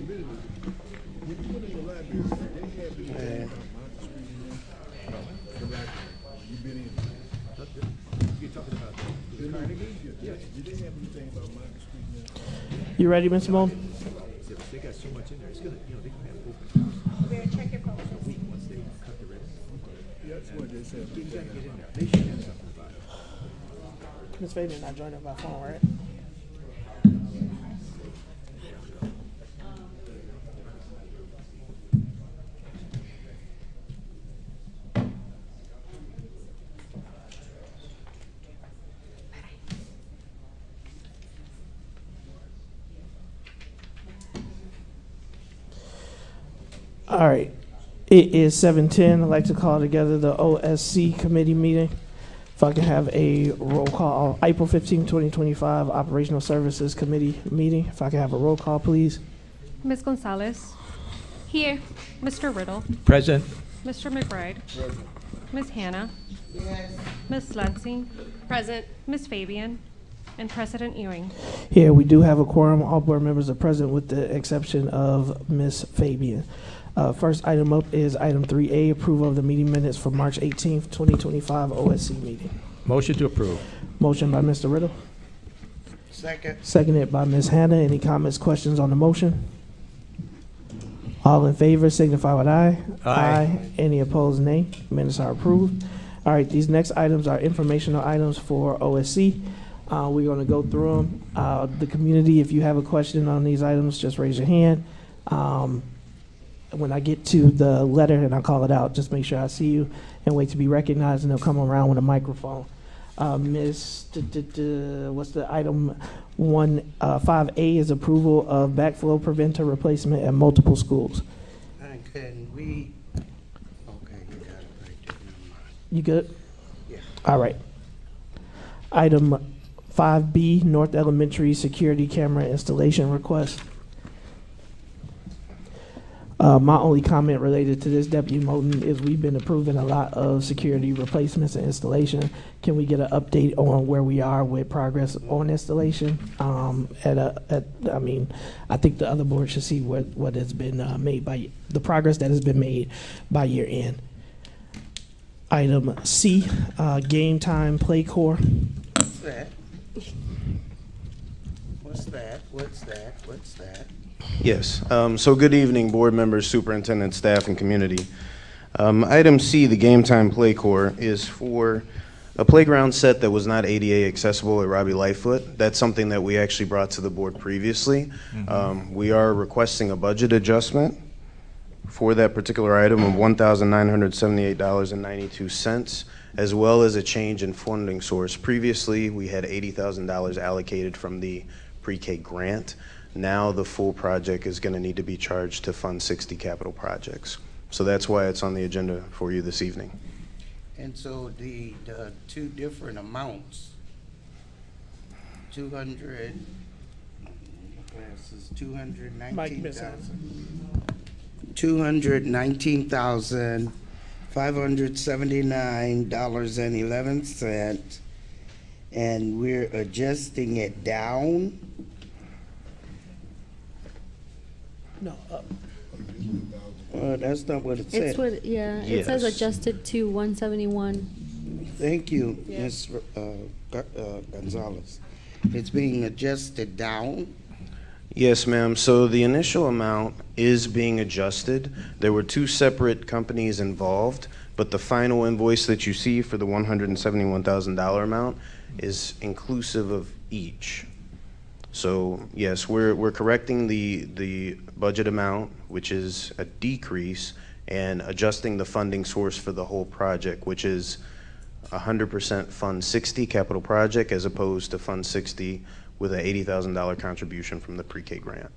You ready, Mr. Moan? They got so much in there. It's gonna, they can have open house. Check your phone. Once they cut the ribbon. That's what they said. You gotta get in there. They should have something about it. Ms. Fabian not joined up by phone, right? All right. It is 7:10. I'd like to call together the OSC committee meeting. If I can have a roll call, April 15, 2025, Operational Services Committee meeting. If I can have a roll call, please. Ms. Gonzalez. Here. Mr. Riddle. Present. Mr. McBride. Ms. Hannah. Ms. Lansing. Present. Ms. Fabian. And President Ewing. Here, we do have a quorum. All board members are present with the exception of Ms. Fabian. First item up is item 3A, approval of the meeting minutes for March 18th, 2025 OSC meeting. Motion to approve. Motion by Mr. Riddle, Second. seconded by Ms. Hannah. Any comments, questions on the motion? All in favor signify with aye. Aye. Any opposed, nay. Minutes are approved. All right, these next items are informational items for OSC. We're going to go through them. The community, if you have a question on these items, just raise your hand. When I get to the letter and I call it out, just make sure I see you and wait to be recognized, and they'll come around with a microphone. What's the item 5A is approval of backflow preventer replacement at multiple schools. And can we, okay, you got it right there. Never mind. You good? Yeah. All right. Item 5B, North Elementary security camera installation request. My only comment related to this, Deputy Moten, is we've been approving a lot of security replacements and installation. Can we get an update on where we are with progress on installation? I mean, I think the other board should see what has been made by, the progress that has been made by year end. Item C, game time play core. What's that? What's that? What's that? What's that? Yes. So good evening, board members, superintendent, staff, and community. Item C, the Game Time Play Core, is for a playground set that was not ADA accessible at Robbie Lightfoot. That's something that we actually brought to the board previously. We are requesting a budget adjustment for that particular item of $1,978.92, as well as a change in funding source. Previously, we had $80,000 allocated from the pre-K grant. Now the full project is going to need to be charged to fund 60 capital projects. So that's why it's on the agenda for you this evening. And so the two different amounts, 200, glasses, 219,000. $219,579.11, and we're adjusting it down. No, up. That's not what it It's said. what, yeah, it says Yes. adjusted to 171. Thank you, Ms. Gonzalez. It's being adjusted down. Yes, ma'am. So the initial amount is being adjusted. There were two separate companies involved, but the final invoice that you see for the $171,000 amount is inclusive of each. So yes, we're correcting the budget amount, which is a decrease, and adjusting the funding source for the whole project, which is 100% Fund 60 capital project as opposed to Fund 60 with an $80,000 contribution from the pre-K grant.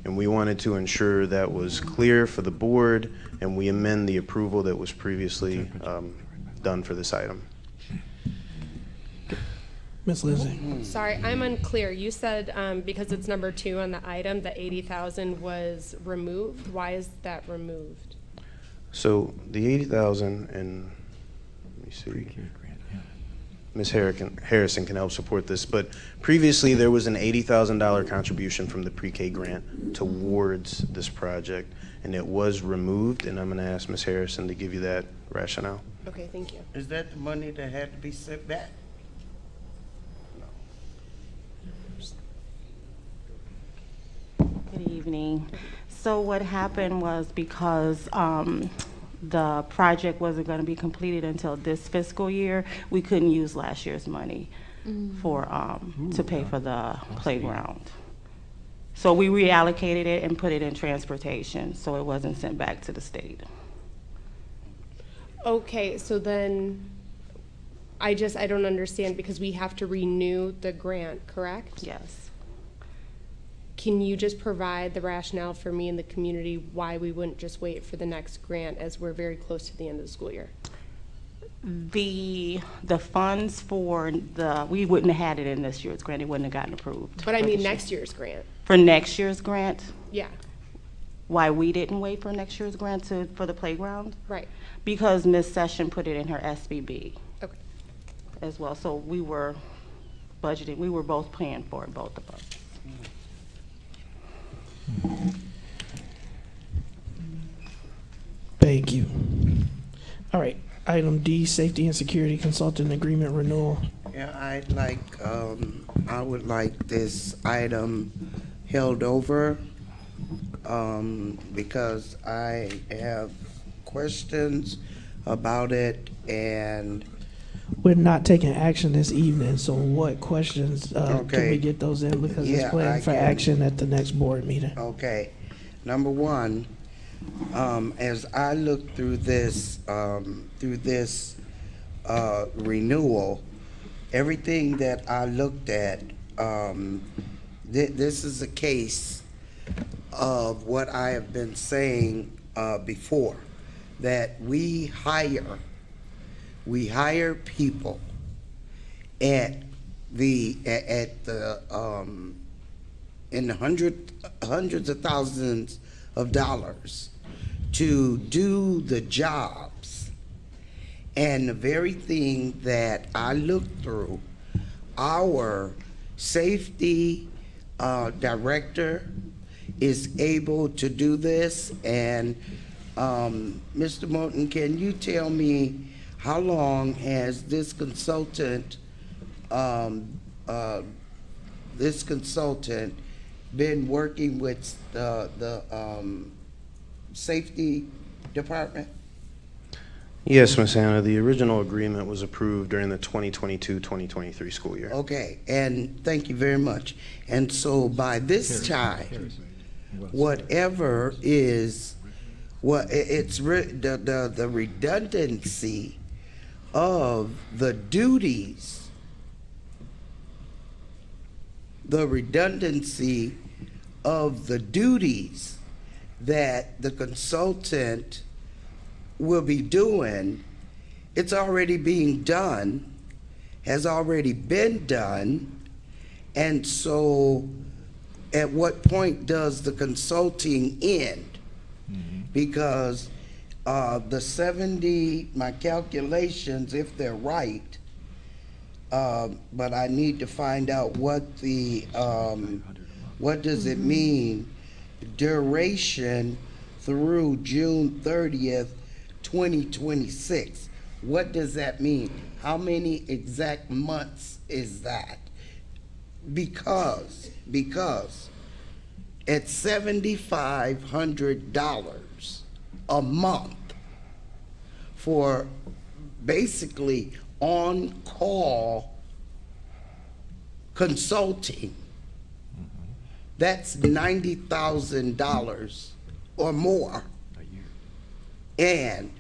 And we wanted to ensure that was clear for the board, and we amend the approval that was previously done for this item. Ms. Lindsay. Sorry, I'm unclear. You said because it's number 2 on the item, the 80,000 was removed. Why is that removed? So the 80,000, and let me see. Ms. Harrison can help support this, but previously there was an $80,000 contribution from the pre-K grant towards this project, and it was removed, and I'm going to ask Ms. Harrison to give you that rationale. Okay, thank you. Is that the money that had to be sent back? Good evening. So what happened was because the project wasn't going to be completed until this fiscal year, we couldn't use last year's money for to pay for the playground. So we reallocated it and put it in transportation, so it wasn't sent back to the state. Okay, so then I don't understand because we have to renew the grant, correct? Yes. Can you just provide the rationale for me and the community why we wouldn't just wait for the next grant as we're very close to the end of the school year? The funds for we wouldn't have had it in this year's grant. It wouldn't have gotten approved. But I for mean this year. next year's grant. For next year's grant, Yeah, why we didn't wait for next year's grant for the playground? right. Because Ms. Session put it in her SBB Okay. as well. So we were budgeting, we were both paying for it, both of us. Thank you. All right, item D, safety and security consultant agreement renewal. Yeah, I would like this item held over, because I have questions about it, and We're not taking action this evening, so what questions, can Okay. we get those in? Because it's Yeah, I planned for can. action at the next board meeting. okay. Number one, as I look through this renewal, everything that I looked at, this is a case of what I have been saying before, that we hire people in the hundreds of thousands of dollars to do the jobs. And the very thing that I looked through, our safety director is able to do this. And Mr. Moulton, can you tell me how long has this consultant been working with the safety department? Yes, Ms. Hannah, the original agreement was approved during the 2022-2023 school year. Okay, and thank you very much. And so by this time, whatever is, the redundancy of the duties, that the consultant will be doing, it's already being done, has already been done. And so at what point does the consulting end? Because the 70, my calculations, if they're right, but I need to find out what does it mean, duration through June 30th, 2026. What does that mean? How many exact months is that? Because at $7,500 a month for basically on-call consulting, that's $90,000 or more. And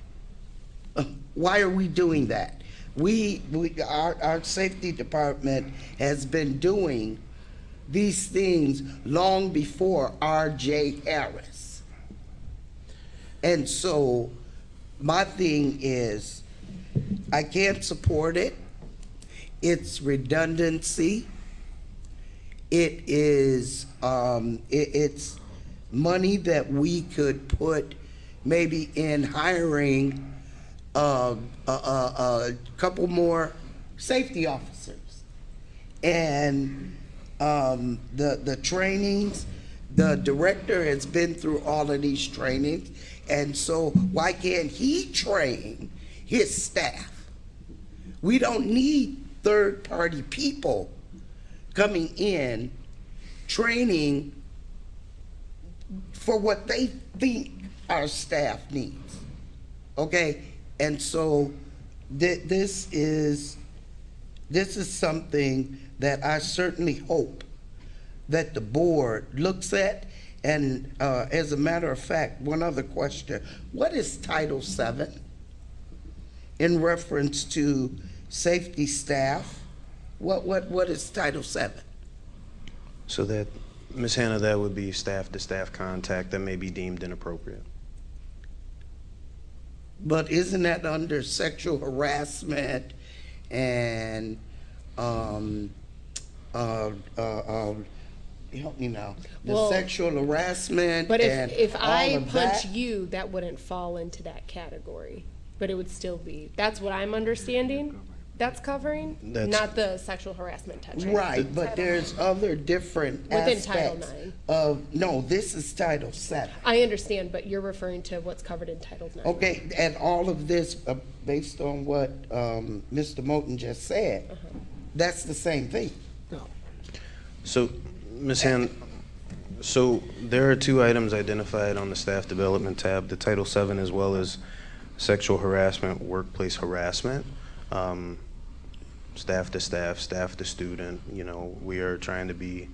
why are we doing that? Our safety department has been doing these things long before R.J. Harris. And so my thing is, I can't support it. It's redundancy. It is, it's money that we could put maybe in hiring a couple more safety officers. And the trainings, the director has been through all of these trainings, and so why can't he train his staff? We don't need third-party people coming in, training for what they think our staff needs, okay? And so this is something that I certainly hope that the board looks at. And as a matter of fact, one other question: what is Title VII in reference to safety staff? What is Title VII? So that, Ms. Hannah, that would be staff-to-staff contact that may be deemed inappropriate. But isn't that under sexual harassment and help me now, the Well, sexual harassment But and if all I of punch that? you, that wouldn't fall into that category, but it would still be, that's what I'm understanding that's covering, That's- not the sexual harassment touching. Right, but there's other different Within Title aspects IX. no, this is Title VII. I understand, but you're referring to what's covered in Title IX. Okay, and all of this, based on what Mr. Moulton just said, that's the same thing. So, Ms. Hannah, so there are two items identified on the staff development tab, the Title VII as well as sexual harassment, workplace harassment. Staff to staff, staff to student, you know, we are trying to be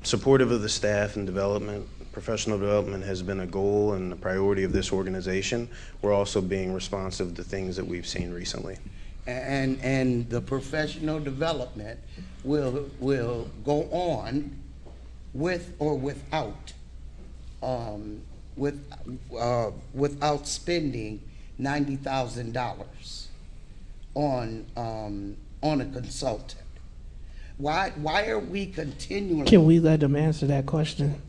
supportive of the staff and development. Professional development has been a goal and a priority of this organization. We're also being responsive to things that we've seen recently. And the professional development will go on with or without without spending $90,000 on a consultant. Why are we continually? Can we let them answer that question?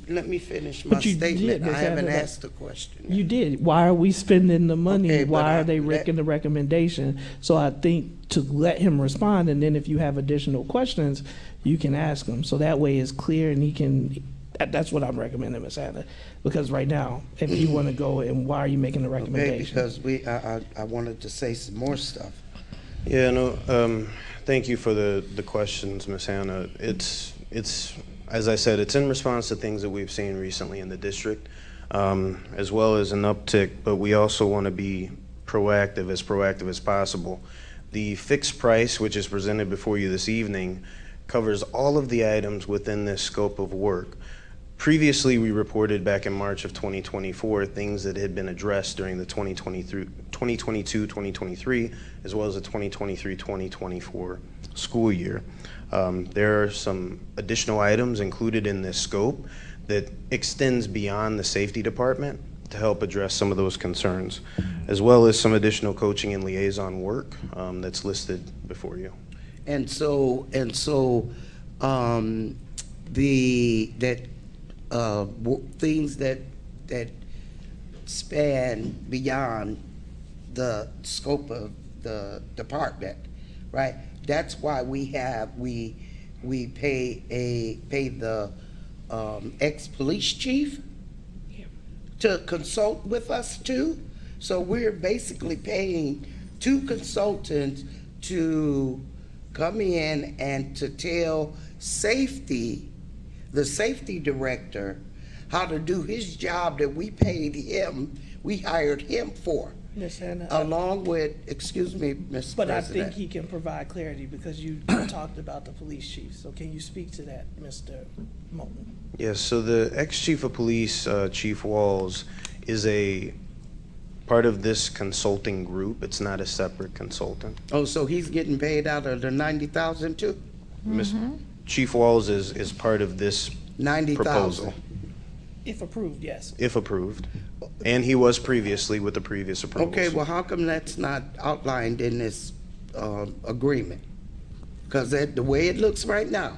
Let me finish my But you did, statement. I Ms. haven't Hannah. asked the question. You did. Why are we spending the money? Okay, but Why I- are they making the recommendation? So I think to let him respond, and then if you have additional questions, you can ask him. So that way it's clear and he can, that's what I'm recommending, Ms. Hannah. Because right now, if you want to go, and why are you making the Okay, recommendation? because I wanted to say some more stuff. Yeah, no, thank you for the questions, Ms. Hannah. It's, as I said, it's in response to things that we've seen recently in the district, as well as an uptick, but we also want to be proactive as possible. The fixed price, which is presented before you this evening, covers all of the items within this scope of work. Previously, we reported back in March of 2024 things that had been addressed during the 2022-2023, as well as the 2023-2024 school year. There are some additional items included in this scope that extends beyond the safety department to help address some of those concerns, as well as some additional coaching and liaison work that's listed before you. And so, things that span beyond the scope of the department, right? That's why we pay the ex-police chief to consult with us too. So we're basically paying two consultants to come in and to tell the safety director, how to do his job that we paid him, we hired him for, Ms. Hannah, along with, excuse me, Mr. but I President. think he can provide clarity because you talked about the police chief. So can you speak to that, Mr. Moulton? Yes, so the ex-chief of police, Chief Walls, is a part of this consulting group. It's not a separate consultant. Oh, so he's getting paid out of the 90,000 too? Chief Walls is part of this 90,000. proposal, If approved, yes. if approved. And he was previously with the previous approvals. Okay, well, how come that's not outlined in this agreement? Because the way it looks right now,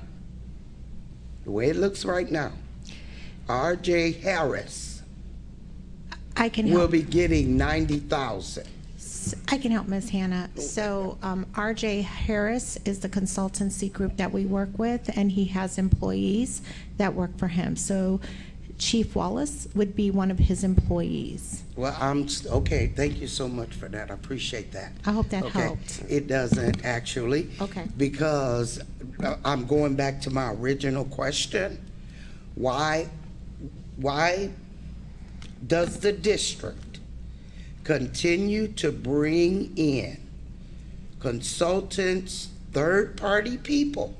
R.J. Harris I can will help. be getting 90,000. I can help Ms. Hannah. So RJ Harris is the consultancy group that we work with, and he has employees that work for him. So Chief Wallace would be one of his employees. Well, okay, thank you so much for that. I appreciate that. I hope that Okay, helped. it doesn't actually. Okay. Because I'm going back to my original question. Why does the district continue to bring in consultants, third-party people,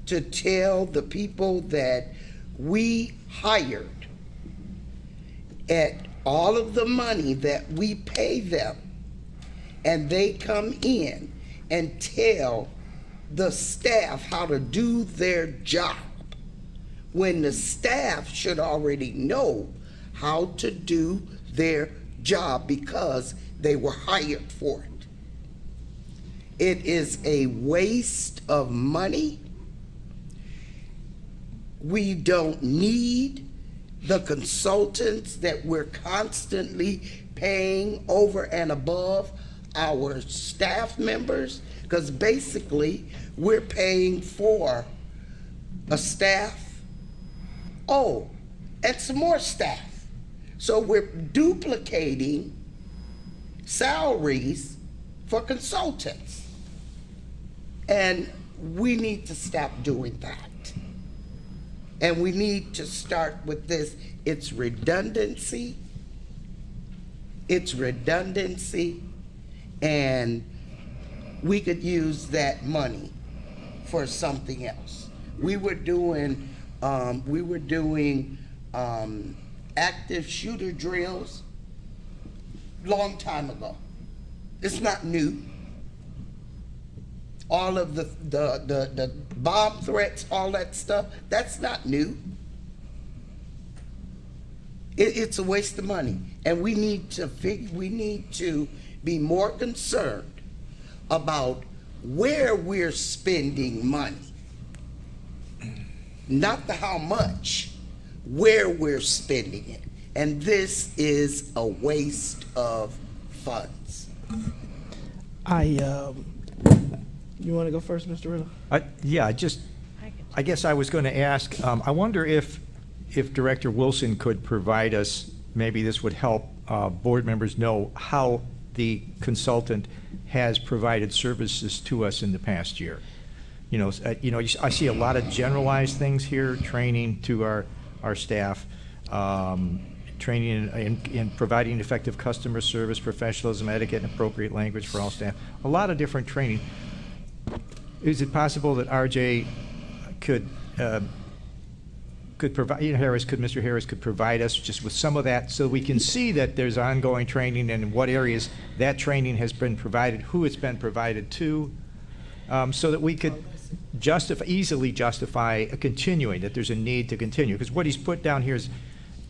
to tell the people that we hired at all of the money that we pay them, and they come in and tell the staff how to do their job, when the staff should already know how to do their job because they were hired for it? It is a waste of money. We don't need the consultants that we're constantly paying over and above our staff members, because basically we're paying for a staff, and some more staff. So we're duplicating salaries for consultants. And we need to stop doing that. And we need to start with this. It's redundancy. It's redundancy. And we could use that money for something else. We were doing active shooter drills long time ago. It's not new. All of the bomb threats, all that stuff, that's not new. It's a waste of money, and we need to be more concerned about where we're spending money, not the how much, where we're spending it, and this is a waste of funds. You want to go first, Mr. Riddle? I guess I was going to ask, I wonder if Director Wilson could provide us, maybe this would help board members know how the consultant has provided services to us in the past year. I see a lot of generalized things here, training to our staff, training in providing effective customer service, professionalism, etiquette, and appropriate language for all staff. A lot of different training. Is it possible that RJ could provide, Mr. Harris could provide us just with some of that, so we can see that there's ongoing training and in what areas that training has been provided, who it's been provided to, so that we could easily justify continuing, that there's a need to continue. Because what he's put down here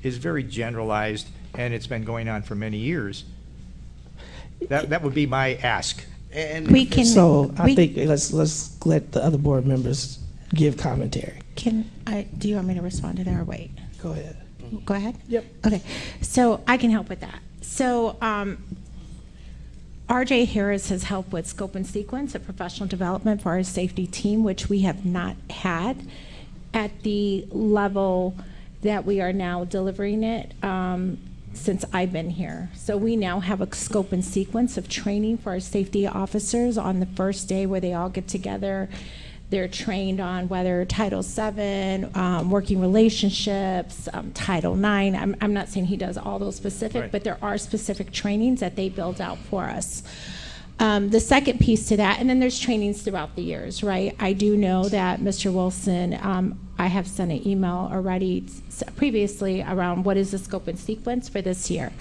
is very generalized, and it's been going on for many years. That would be my ask. And We can. So I we- think let's let the other board members give commentary. Do you want me to respond to that or wait? Go ahead. Go ahead? Yep. Okay, so I can help with that. So RJ Harris has helped with scope and sequence of professional development for our safety team, which we have not had at the level that we are now delivering it since I've been here. So we now have a scope and sequence of training for our safety officers on the first day, where they all get together. They're trained on whether Title VII, working relationships, Title IX. I'm not saying he does all those specific, Right. but there are specific trainings that they build out for us. The second piece to that, and then there's trainings throughout the years, right? I do know that Mr. Wilson, I have sent an email already previously around what is the scope and sequence for this year.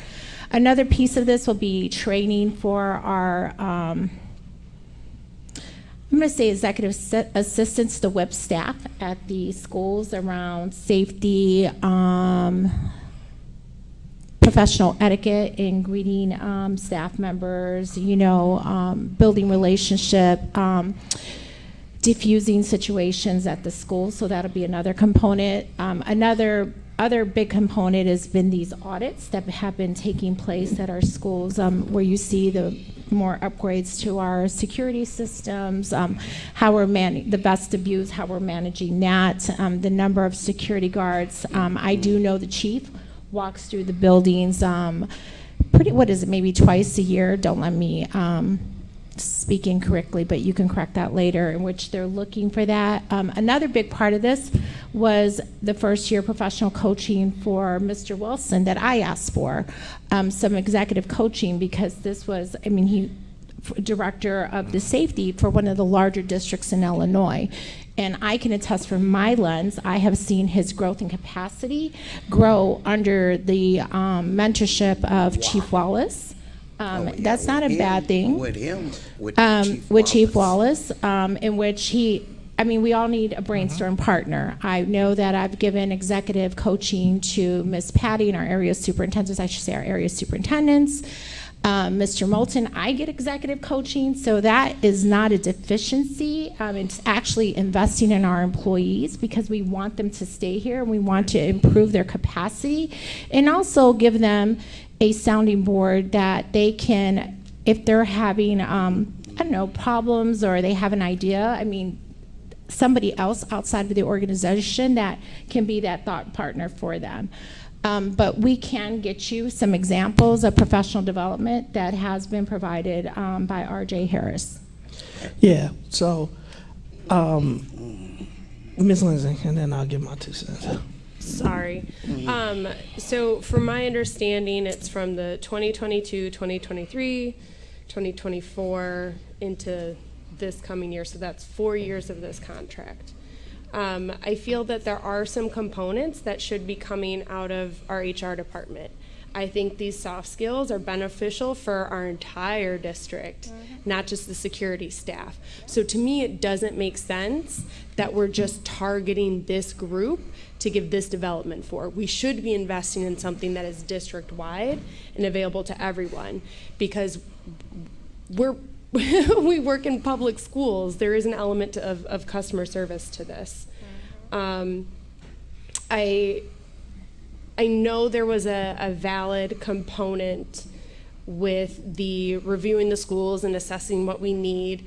Another piece of this will be training for our, I'm going to say executive assistants, the WIP staff at the schools around safety, professional etiquette in greeting staff members, building relationship, diffusing situations at the school. So that'll be another component. Another other big component has been these audits that have been taking place at our schools, where you see the more upgrades to our security systems, how we're the vestibules, how we're managing that, the number of security guards. I do know the chief walks through the buildings maybe twice a year. Don't let me speak incorrectly, but you can correct that later, in which they're looking for that. Another big part of this was the first year professional coaching for Mr. Wilson that I asked for, some executive coaching, because this was, he director of the safety for one of the larger districts in Illinois. And I can attest from my lens, I have seen his growth and capacity grow under the mentorship of Chief Wallace. That's not a bad thing. With him, with Chief Wallace, in which we all need a brainstorm partner. I know that I've given executive coaching to Ms. Patty and our area superintendents, Mr. Moulton, I get executive coaching, so that is not a deficiency. It's actually investing in our employees because we want them to stay here and we want to improve their capacity, and also give them a sounding board that they can, if they're having, problems or they have an idea, somebody else outside of the organization that can be that thought partner for them. But we can get you some examples of professional development that has been provided by R.J. Harris. Yeah, so, Ms. Lindsay, and then I'll give my 2 cents. Sorry. So from my understanding, it's from the 2022, 2023, 2024 into this coming year. So that's 4 years of this contract. I feel that there are some components that should be coming out of our HR department. I think these soft skills are beneficial for our entire district, not just the security staff. So to me, it doesn't make sense that we're just targeting this group to give this development for. We should be investing in something that is district-wide and available to everyone, because we work in public schools. There is an element of customer service to this. I know there was a valid component with the reviewing the schools and assessing what we need,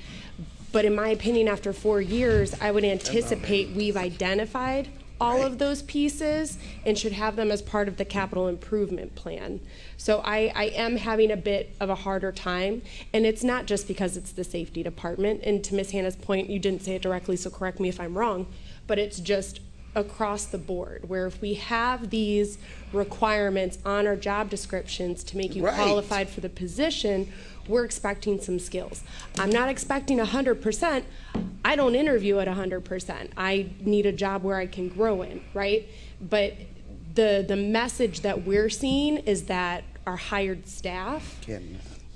but in my opinion, after 4 years, I would anticipate we've identified all of those pieces and should have them as part of the capital improvement plan. So I am having a bit of a harder time, and it's not just because it's the safety department. And to Ms. Hannah's point, you didn't say it directly, so correct me if I'm wrong, but it's just across the board, where if we have these requirements on our job descriptions to make you qualified for the position, we're expecting some skills. I'm not expecting 100%. I don't interview at 100%. I need a job where I can grow in, right? But the message that we're seeing is that our hired staff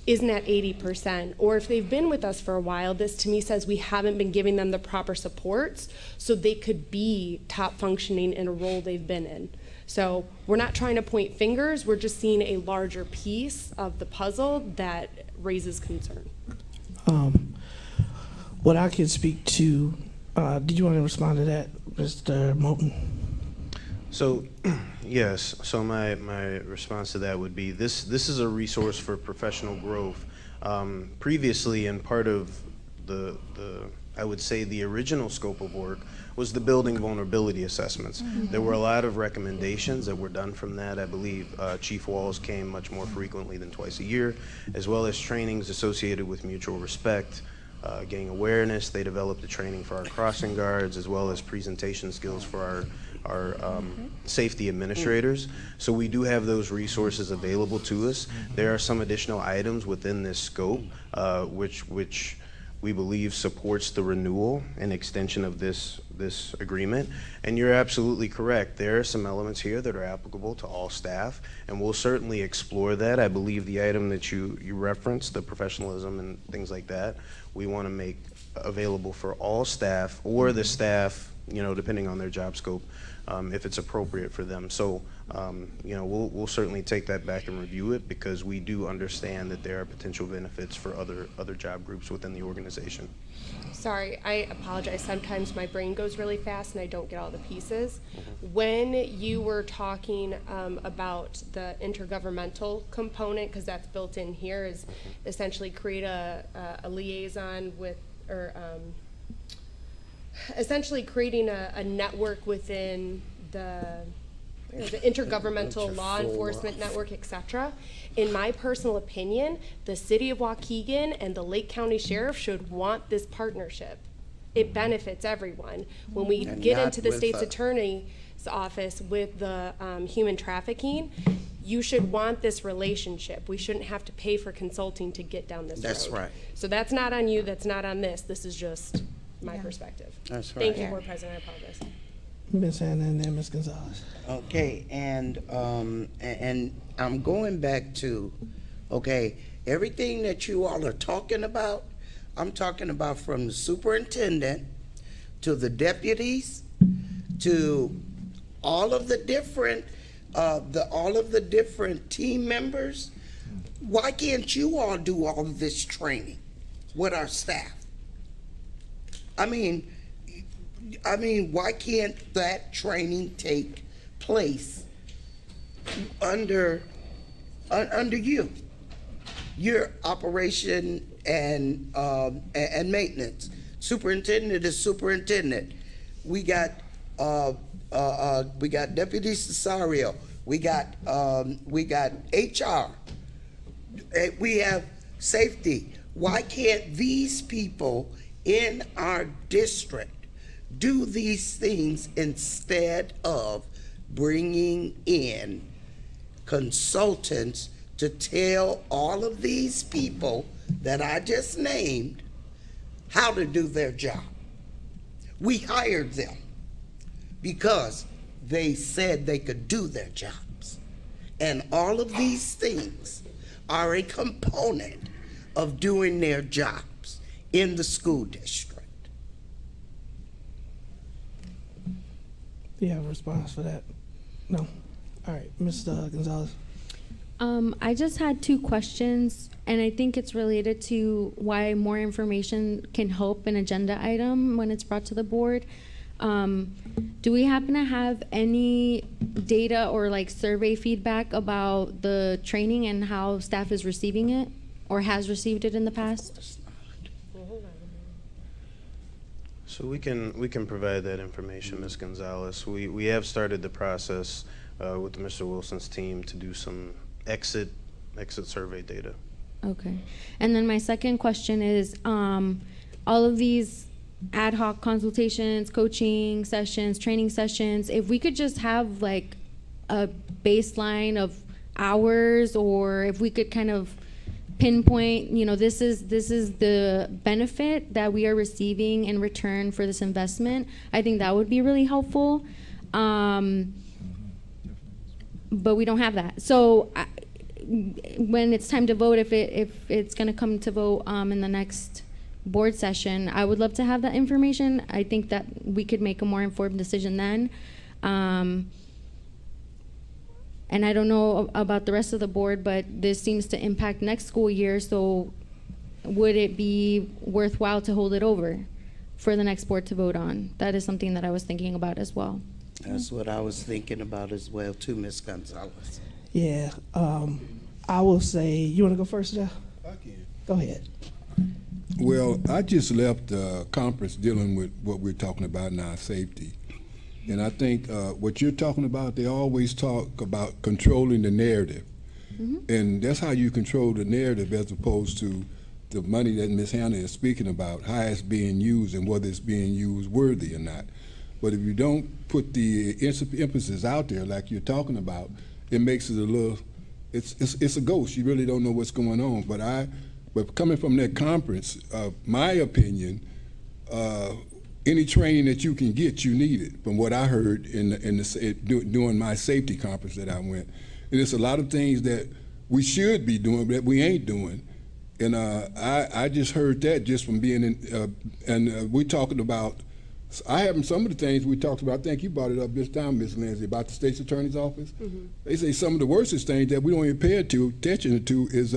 isn't at 80%, or if they've been with us for a while, this to me says we haven't been giving them the proper supports so they could be top functioning in a role they've been in. So we're not trying to point fingers, we're just seeing a larger piece of the puzzle that raises concern. What I can speak to, did you want to respond to that, Mr. Moulton? So, yes. So my response to that would be this is a resource for professional growth. Previously, and part of the I would say the original scope of work was the building vulnerability assessments. There were a lot of recommendations that were done from that. I believe Chief Walls came much more frequently than twice a year, as well as trainings associated with mutual respect, getting awareness. They developed the training for our crossing guards, as well as presentation skills for our safety administrators. So we do have those resources available to us. There are some additional items within this scope, which we believe supports the renewal and extension of this agreement. And you're absolutely correct. There are some elements here that are applicable to all staff, and we'll certainly explore that. I believe the item that you referenced, the professionalism and things like that, we want to make available for all staff, or the staff, depending on their job scope, if it's appropriate for them. So, we'll certainly take that back and review it, because we do understand that there are potential benefits for other job groups within the organization. Sorry, I apologize. Sometimes my brain goes really fast and I don't get all the pieces. When you were talking about the intergovernmental component, because that's built in here, is essentially create a liaison with, or essentially creating a network within the intergovernmental law enforcement network, etc. In my personal opinion, the city of Waukegan and the Lake County Sheriff should want this partnership. It benefits everyone. When we And get not into the with state's a- attorney's office with the human trafficking, you should want this relationship. We shouldn't have to pay for consulting to get down this road. That's right. So that's not on you, that's not on this. This is just my perspective. That's Thank right. you, Board President, I apologize. Ms. Hannah and then Ms. Gonzalez. Okay, and I'm going back to, okay, everything that you all are talking about, I'm talking about from the superintendent to the deputies to all of the different, team members. Why can't you all do all of this training with our staff? I mean, why can't that training take place under you? Your operation and maintenance. Superintendent is superintendent. We got Deputy Cesario. We got HR. We have safety. Why can't these people in our district do these things instead of bringing in consultants to tell all of these people that I just named how to do their job? We hired them because they said they could do their jobs. And all of these things are a component of doing their jobs in the school district. Do you have a response for that? No? All right, Ms. Gonzalez. I just had two questions, and I think it's related to why more information can help an agenda item when it's brought to the board. Do we happen to have any data or like survey feedback about the training and how staff is receiving it or has received it in the past? So we can provide that information, Ms. Gonzalez. We have started the process with Mr. Wilson's team to do some exit survey data. Okay. And then my second question is, all of these ad hoc consultations, coaching sessions, training sessions, if we could just have like a baseline of hours, or if we could kind of pinpoint, this is the benefit that we are receiving in return for this investment, I think that would be really helpful. But we don't have that. So when it's time to vote, if it's going to come to vote in the next board session, I would love to have that information. I think that we could make a more informed decision then. And I don't know about the rest of the board, but this seems to impact next school year. So would it be worthwhile to hold it over for the next board to vote on? That is something that I was thinking about as well. That's what I was thinking about as well too, Ms. Gonzalez. Yeah, I will say, you want to go first, Jeff? I can. Go ahead. Well, I just left a conference dealing with what we're talking about now, safety. And I think what you're talking about, they always talk about controlling the narrative. Mm-hmm. And that's how you control the narrative, as opposed to the money that Ms. Hannah is speaking about, how it's being used and whether it's being used worthy or not. But if you don't put the emphasis out there like you're talking about, it makes it a little, it's a ghost. You really don't know what's going on. But coming from that conference, my opinion, any training that you can get, you need it. From what I heard during my safety conference that I went, and it's a lot of things that we should be doing that we ain't doing. And I just heard that just from being in, and we're talking about I have some of the things we talked about. I think you brought it up this time, Ms. Lindsay, about the state's attorney's office. They say some of the worstest things that we don't even pay attention to is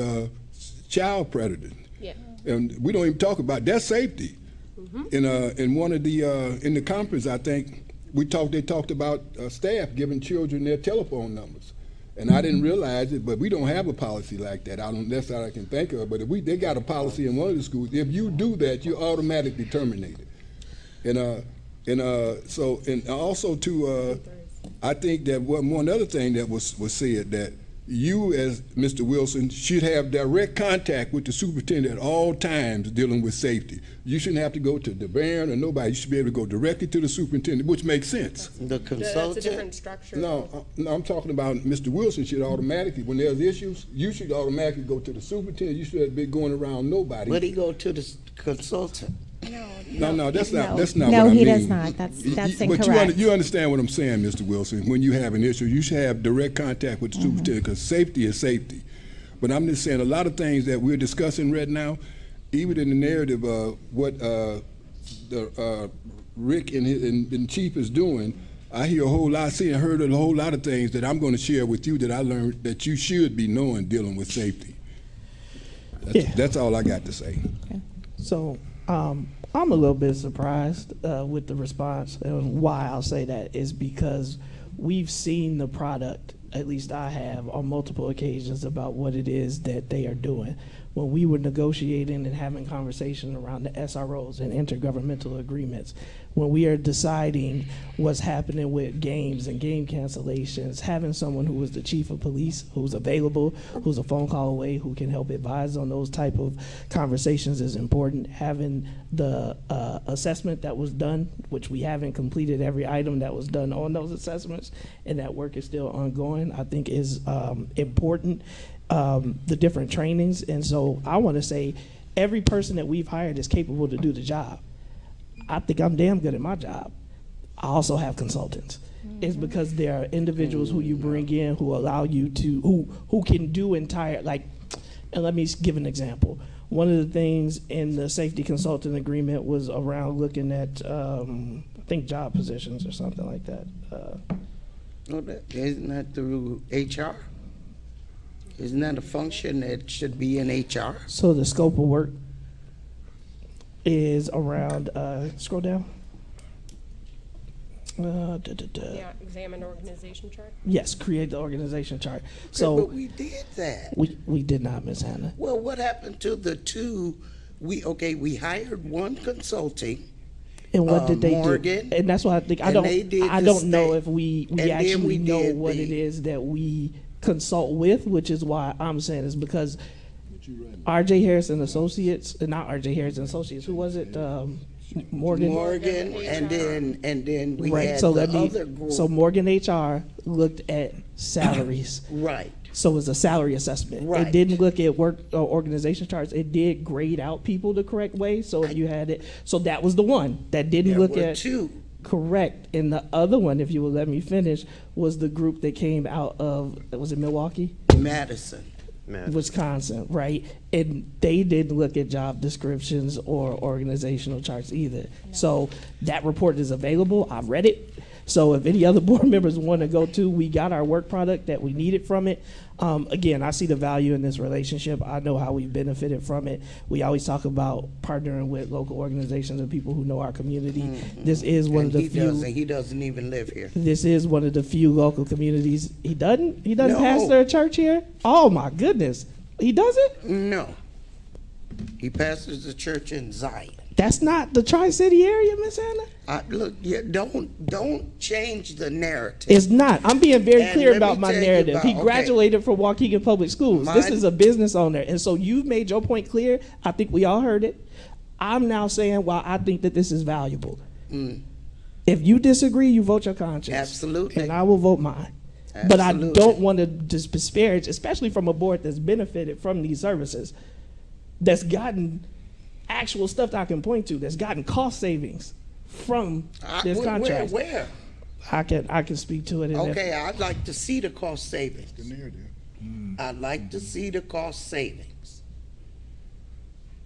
child predators. Yeah. And we don't even talk about that safety. In one of the in the conference, I think they talked about staff giving children their telephone numbers, and I didn't realize it, but we don't have a policy like that. That's all I can think of. But if they got a policy in one of the schools, if you do that, you're automatically terminated. And also too, I think that one other thing that was said, that you, as Mr. Wilson, should have direct contact with the superintendent at all times dealing with safety. You shouldn't have to go to DeBaron or nobody. You should be able to go directly to the superintendent, which makes sense. The consultant? That's a different structure. No, I'm talking about Mr. Wilson should automatically, when there's issues, you should automatically go to the superintendent. You should be going around nobody. But he go to the consultant. No, that's not No, what I mean. no, he does not. That's But incorrect. you understand what I'm saying, Mr. Wilson. When you have an issue, you should have direct contact with the superintendent, because safety is safety. But I'm just saying, a lot of things that we're discussing right now, even in the narrative of what Rick and Chief is doing, I hear a whole lot, see and heard a whole lot of things that I'm going to share with you that I learned that you should be knowing dealing with safety. That's all I got to say. So I'm a little bit surprised with the response, and why I'll say that is because we've seen the product, at least I have, on multiple occasions about what it is that they are doing. When we were negotiating and having conversations around the SROs and intergovernmental agreements, when we are deciding what's happening with games and game cancellations, having someone who is the chief of police, who's available, who's a phone call away, who can help advise on those type of conversations is important. Having the assessment that was done, which we haven't completed every item that was done on those assessments, and that work is still ongoing, I think is important. The different trainings, and so I want to say every person that we've hired is capable to do the job. I think I'm damn good at my job. I also have consultants. It's because there are individuals who you bring in who allow you to, who can do entire, like, and let me give an example. One of the things in the safety consultant agreement was around looking at, I think, job positions or something like that. Isn't that through HR? Isn't that a function that should be in HR? So the scope of work is around, scroll down. Yeah, examine organization chart. Yes, create the organization chart. But So we did that. we did not, Ms. Hannah. Well, what happened to the two? We hired one consulting. And what did they Morgan, do? And that's why I think I and they did the don't know state. if we And then actually we know did what the- it is that we consult with, which is why I'm saying is because R.J. Harrison Associates, not R.J. Harrison Associates. Who was it? Morgan. Morgan, and then we Right. had So the let me. other group. So Morgan HR looked at salaries. Right. So it's a salary assessment. It Right. didn't look at work organization charts. It did grade out people the correct way. So if you had it, so that was the one that didn't There look were at two. correct. And the other one, if you will let me finish, was the group that came out of, was it Milwaukee? Madison. Man. Wisconsin, right? And they didn't look at job descriptions or organizational charts either. So that report is available. I've read it. So if any other board members want to go to, we got our work product that we needed from it. Again, I see the value in this relationship. I know how we've benefited from it. We always talk about partnering with local organizations and people who know our community. This is one of the few. He doesn't even live here. This is one of the few local communities. He doesn't No. pastor a church here? Oh my goodness. He doesn't? No. He pastors the church in Zion. That's not the Tri-City area, Miss Anna? Look, don't change the narrative. It's not. I'm being very And clear let about me my tell you narrative. about- He okay. graduated from Waukegan Public Schools. This Mine- is a business owner. And so you've made your point clear. I think we all heard it. I'm now saying why I think that this is valuable. If you disagree, you vote your conscience. Absolutely. And I will vote mine. But I Absolutely. don't want to disparage, especially from a board that's benefited from these services, that's gotten actual stuff that I can point to, that's gotten cost savings from this contract. Where? I can speak to it. Okay, I'd like to see the cost savings. I'd like to see the cost savings.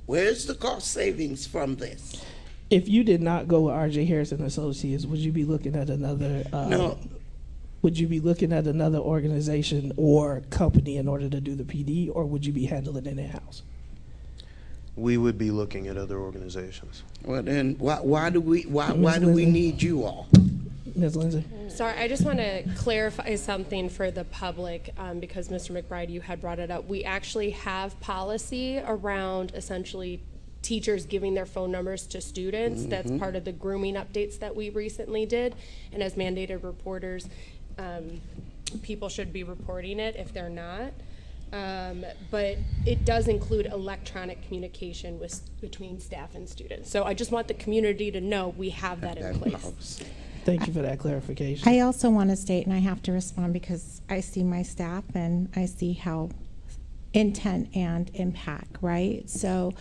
Where's the cost savings from this? If you did not go with R.J. Harrison Associates, would you be looking at another? No. Would you be looking at another organization or company in order to do the PD, or would you be handling it in-house? We would be looking at other organizations. Well, then, why do we Lindsay? need you all? Ms. Lindsay? Sorry, I just want to clarify something for the public, because Mr. McBride, you had brought it up. We actually have policy around essentially teachers giving their phone numbers to students. That's part of the grooming updates that we recently did. And as mandated reporters, people should be reporting it if they're not. But it does include electronic communication between staff and students. So I just want the community to know we have that in place. Thank you for that clarification. I also want to state, and I have to respond because I see my staff and I see how intent and impact, right? So,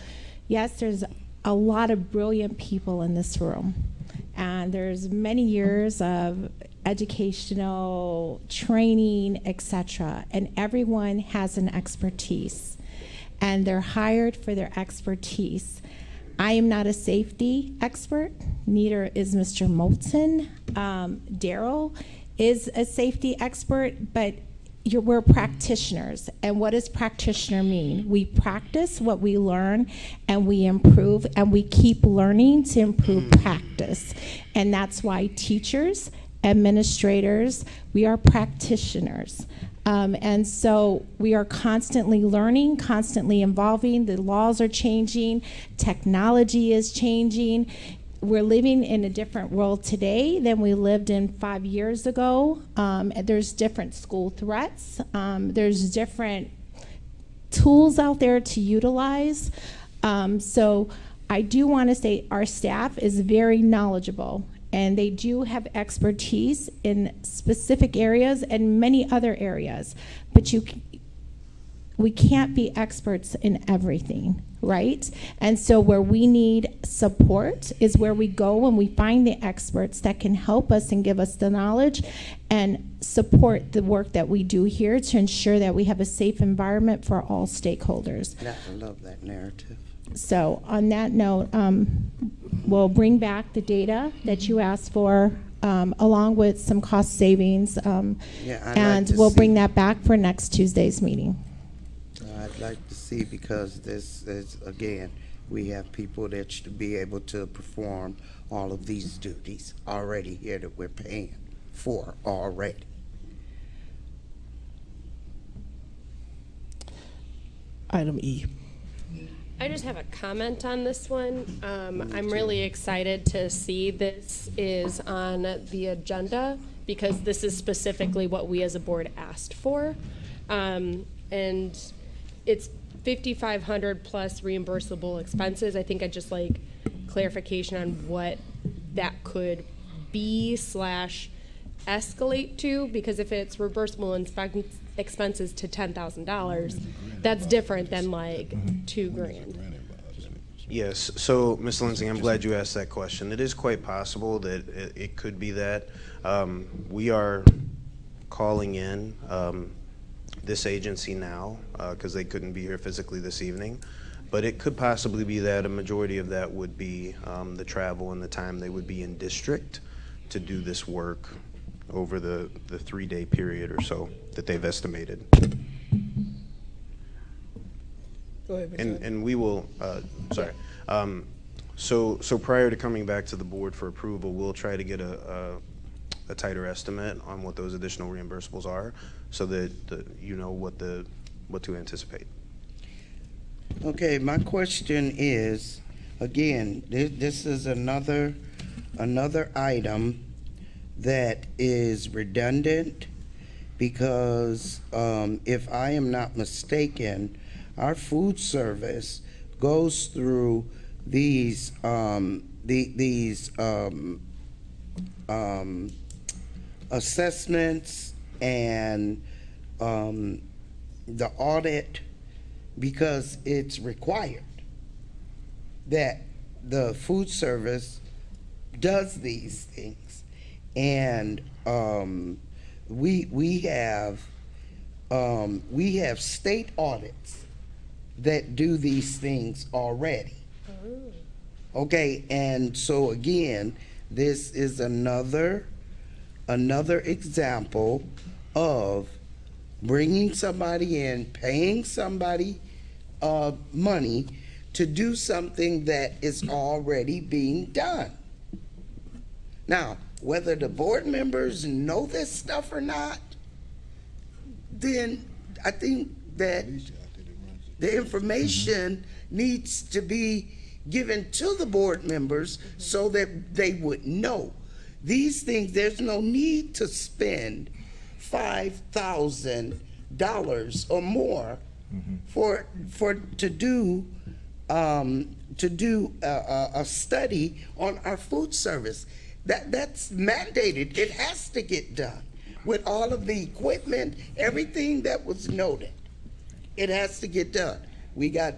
yes, there's a lot of brilliant people in this room, and there's many years of educational training, etc., and everyone has an expertise, and they're hired for their expertise. I am not a safety expert, neither is Mr. Moulton. Daryl is a safety expert, but we're practitioners. And what does practitioner mean? We practice what we learn, and we improve, and we keep learning to improve practice. And that's why teachers, administrators, we are practitioners. And so we are constantly learning, constantly evolving. The laws are changing. Technology is changing. We're living in a different world today than we lived in 5 years ago. There's different school threats. There's different tools out there to utilize. So I do want to say our staff is very knowledgeable, and they do have expertise in specific areas and many other areas. But we can't be experts in everything, right? And so where we need support is where we go and we find the experts that can help us and give us the knowledge and support the work that we do here to ensure that we have a safe environment for all stakeholders. I love that narrative. So on that note, we'll bring back the data that you asked for, along with some cost savings, I'd and like to we'll see- bring that back for next Tuesday's meeting. I'd like to see, because this is, again, we have people that should be able to perform all of these duties already here that we're paying for already. Item E. I just have a comment on this one. I'm really excited to see this is on the agenda because this is specifically what we as a board asked for. And it's 5,500 plus reimbursable expenses. I think I'd just like clarification on what that could be / escalate to, because if it's reimbursable expenses to $10,000, that's different than like $2,000. Yes, so Ms. Lindsay, I'm glad you asked that question. It is quite possible that it could be that. We are calling in this agency now because they couldn't be here physically this evening. But it could possibly be that a majority of that would be the travel and the time they would be in district to do this work over the 3-day period or so that they've estimated. Go ahead, Mr. And we will, so prior to coming back to the board for approval, we'll try to get a tighter estimate on what those additional reimbursables are, so that you know what to anticipate. Okay, my question is, again, this is another item that is redundant, because if I am not mistaken, our food service goes through these assessments and the audit, because it's required that the food service does these things. And we have state audits that do these things already. Okay, and so again, this is another example of bringing somebody in, paying somebody money to do something that is already being done. Now, whether the board members know this stuff or not, then I think that the information needs to be given to the board members so that they would know. These things, there's no need to spend $5,000 or more to do a study on our food service. That's mandated. It has to get done with all of the equipment, everything that was noted. It has to get done. We got.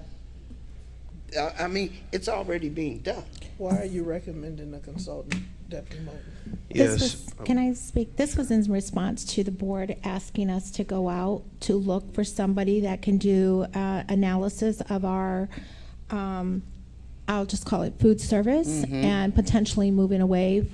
I mean, it's already being done. Why are you recommending a consultant, Deputy Moulton? Yes. Can I speak? This was in response to the board asking us to go out to look for somebody that can do analysis of our, I'll just call it food service, and potentially moving away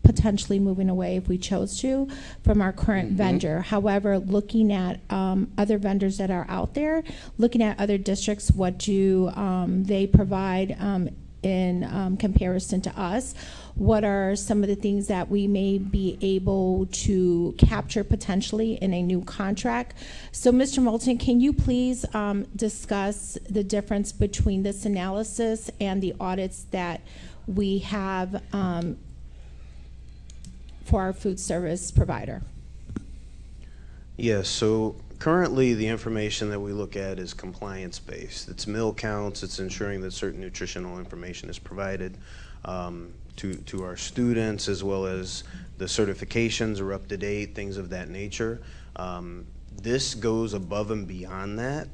if we chose to from our current vendor. However, looking at other vendors that are out there, looking at other districts, what do they provide in comparison to us? What are some of the things that we may be able to capture potentially in a new contract? So, Mr. Moulton, can you please discuss the difference between this analysis and the audits that we have for our food service provider? Yes, so currently the information that we look at is compliance-based. It's meal counts, it's ensuring that certain nutritional information is provided to our students, as well as the certifications are up to date, things of that nature. This goes above and beyond that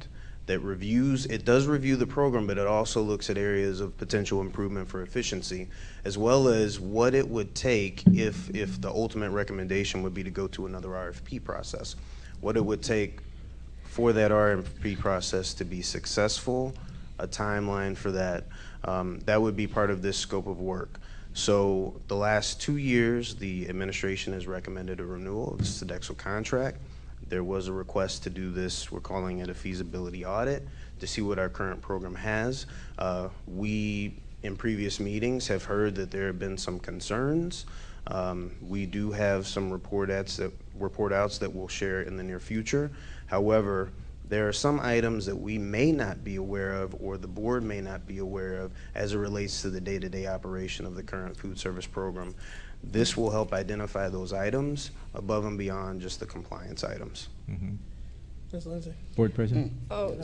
reviews, it does review the program, but it also looks at areas of potential improvement for efficiency, as well as what it would take if the ultimate recommendation would be to go to another RFP process. What it would take for that RFP process to be successful, a timeline for that. That would be part of this scope of work. So the last 2 years, the administration has recommended a renewal of the Sodexo contract. There was a request to do this, we're calling it a feasibility audit, to see what our current program has. We, in previous meetings, have heard that there have been some concerns. We do have some report outs that we'll share in the near future. However, there are some items that we may not be aware of, or the board may not be aware of, as it relates to the day-to-day operation of the current food service program. This will help identify those items above and beyond just the compliance items. Ms. Lindsay? Board President? Oh,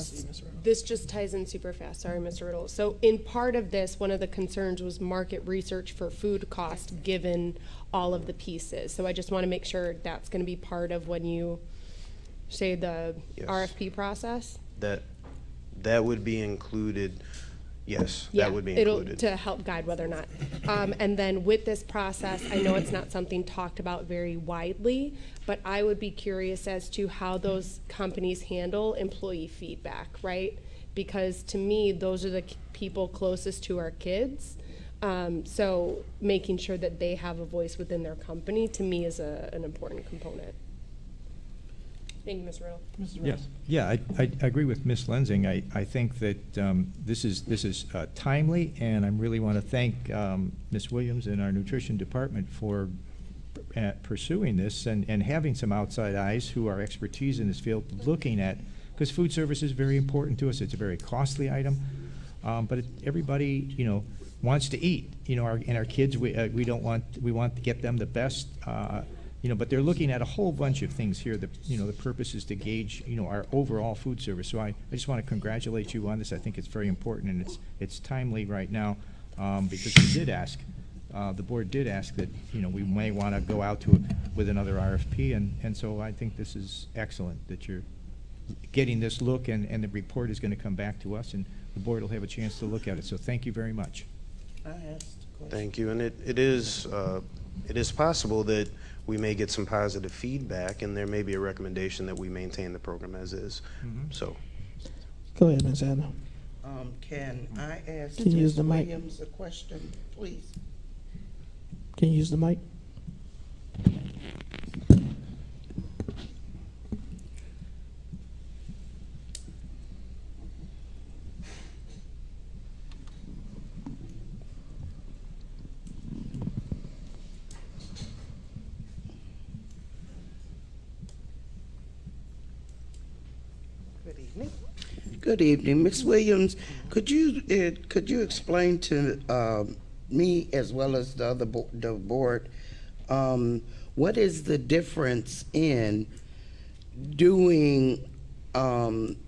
this just ties in super fast. Sorry, Mr. Riddle. So in part of this, one of the concerns was market research for food cost given all of the pieces. So I just want to make sure that's going to be part of when you say the Yes. RFP process. That would be included. Yes, Yeah, that would be it'll included. to help guide whether or not. And then with this process, I know it's not something talked about very widely, but I would be curious as to how those companies handle employee feedback, right? Because to me, those are the people closest to our kids. So making sure that they have a voice within their company, to me, is an important component. Thank you, Mr. Riddle. Yes. Yeah, I agree with Ms. Lensing. I think that this is timely, and I really want to thank Ms. Williams and our nutrition department for pursuing this and having some outside eyes who are expertise in this field looking at, because food service is very important to us. It's a very costly item, but everybody, wants to eat. Our kids, we want to get them the best. But they're looking at a whole bunch of things here. The purpose is to gauge, our overall food service. So I just want to congratulate you on this. I think it's very important, and it's timely right now, because we did ask, the board did ask that, we may want to go out with another RFP, and so I think this is excellent that you're getting this look, and the report is going to come back to us, and the board will have a chance to look at it. So thank you very much. I asked a question. Thank you, and it is possible that we may get some positive feedback, and there may be a recommendation that we maintain the program as is. So, Go ahead, Ms. Adams. Can I ask Can you use Ms. the mic? Williams a question, please? Can you use the mic? Good evening. Good evening, Ms. Williams. Could you explain to me as well as the other the board what is the difference in doing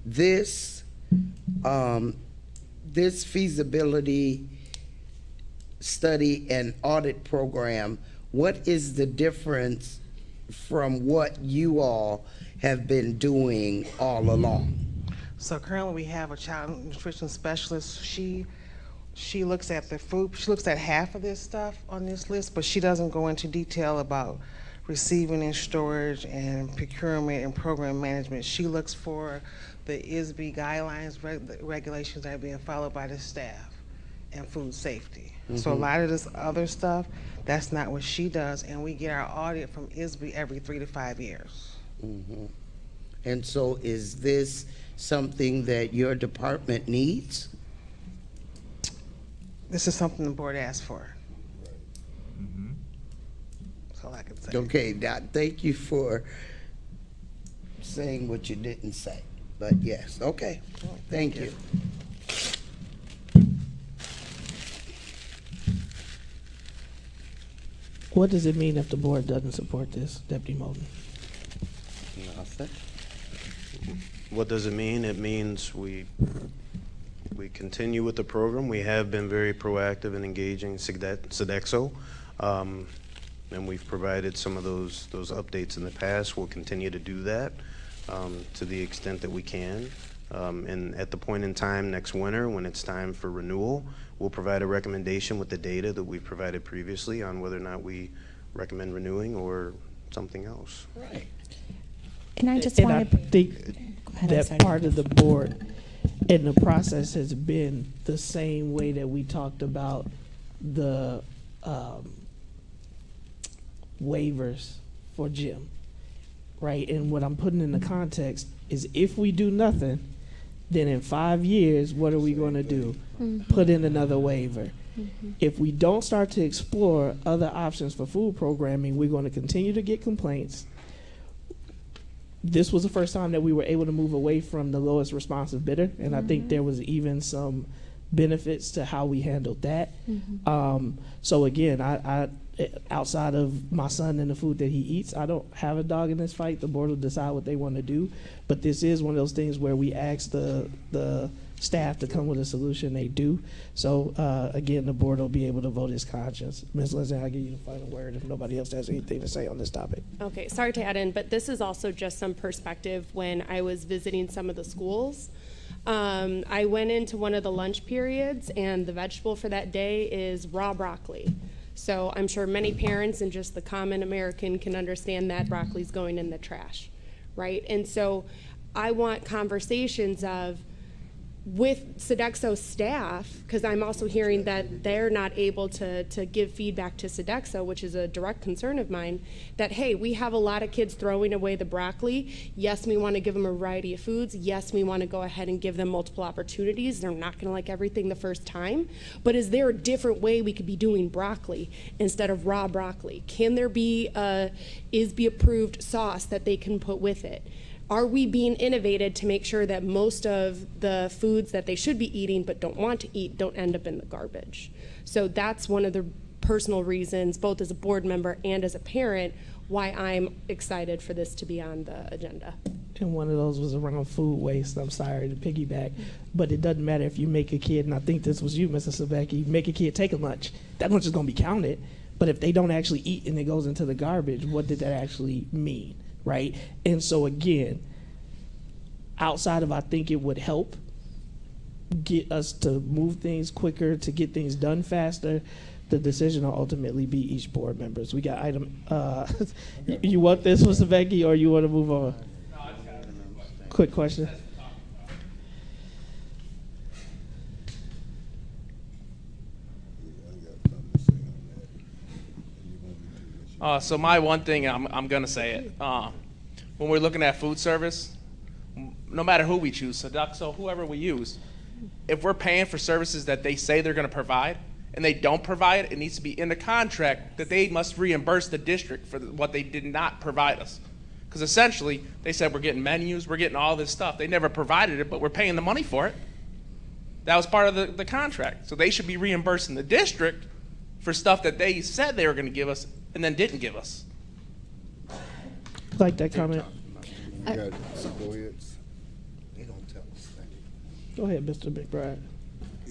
this this feasibility study and audit program? What is the difference from what you all have been doing all along? So currently we have a child nutrition specialist. She looks at the food, she looks at half of this stuff on this list, but she doesn't go into detail about receiving and storage and procurement and program management. She looks for the ISB guidelines, regulations that are being followed by the staff and food safety. So a lot of this other stuff, that's not what she does, and we get our audit from ISB every 3 to 5 years. And so is this something that your department needs? This is something the board asked for. That's all I can say. Okay, now, thank you for saying what you didn't say, but yes, okay, thank you. What does it mean if the board doesn't support this, Deputy Moulton? Nothing. What does it mean? It means we continue with the program. We have been very proactive in engaging Sodexo, and we've provided some of those updates in the past. We'll continue to do that to the extent that we can. And at the point in time next winter, when it's time for renewal, we'll provide a recommendation with the data that we've provided previously on whether or not we recommend renewing or something else. Right. And I just And I want to, think I'm that sorry. part of the board and the process has been the same way that we talked about the waivers for Jim, right? And what I'm putting in the context is if we do nothing, then in 5 years, what are we going to do? Put in another waiver. If we don't start to explore other options for food programming, we're going to continue to get complaints. This was the first time that we were able to move away from the lowest responsive bidder, and I think there was even some benefits to how we handled that. So again, I outside of my son and the food that he eats, I don't have a dog in this fight. The board will decide what they want to do, but this is one of those things where we ask the staff to come with a solution. They do. So again, the board will be able to vote its conscience. Ms. Lindsay, I'll give you the final word if nobody else has anything to say on this topic. Okay, sorry to add in, but this is also just some perspective when I was visiting some of the schools. I went into one of the lunch periods, and the vegetable for that day is raw broccoli. So I'm sure many parents and just the common American can understand that broccoli's going in the trash, right? And so I want conversations of, with Sodexo staff, because I'm also hearing that they're not able to give feedback to Sodexo, which is a direct concern of mine, that, hey, we have a lot of kids throwing away the broccoli. Yes, we want to give them a variety of foods. Yes, we want to go ahead and give them multiple opportunities. They're not going to like everything the first time. But is there a different way we could be doing broccoli instead of raw broccoli? Can there be a ISB approved sauce that they can put with it? Are we being innovated to make sure that most of the foods that they should be eating but don't want to eat don't end up in the garbage? So that's one of the personal reasons, both as a board member and as a parent, why I'm excited for this to be on the agenda. And one of those was around food waste. I'm sorry to piggyback, but it doesn't matter if you make a kid, and I think this was you, Mr. Savecki, make a kid take a lunch. That lunch is going to be counted, but if they don't actually eat and it goes into the garbage, what did that actually mean? Right? And so again, outside of I think it would help get us to move things quicker, to get things done faster, the decision will ultimately be each board members. We got item, you want this, Mr. Becky, or you want to move on? Quick question. So my one thing, I'm gonna say it. When we're looking at food service, no matter who we choose, Sodexo, whoever we use, if we're paying for services that they say they're gonna provide and they don't provide, it needs to be in the contract that they must reimburse the district for what they did not provide us. Because essentially, they said we're getting menus, we're getting all this stuff. They never provided it, but we're paying the money for it. That was part of the contract. So they should be reimbursing the district for stuff that they said they were gonna give us and then didn't give us. Like that comment? Go ahead. They don't tell us that. Go ahead, Mr. McBride.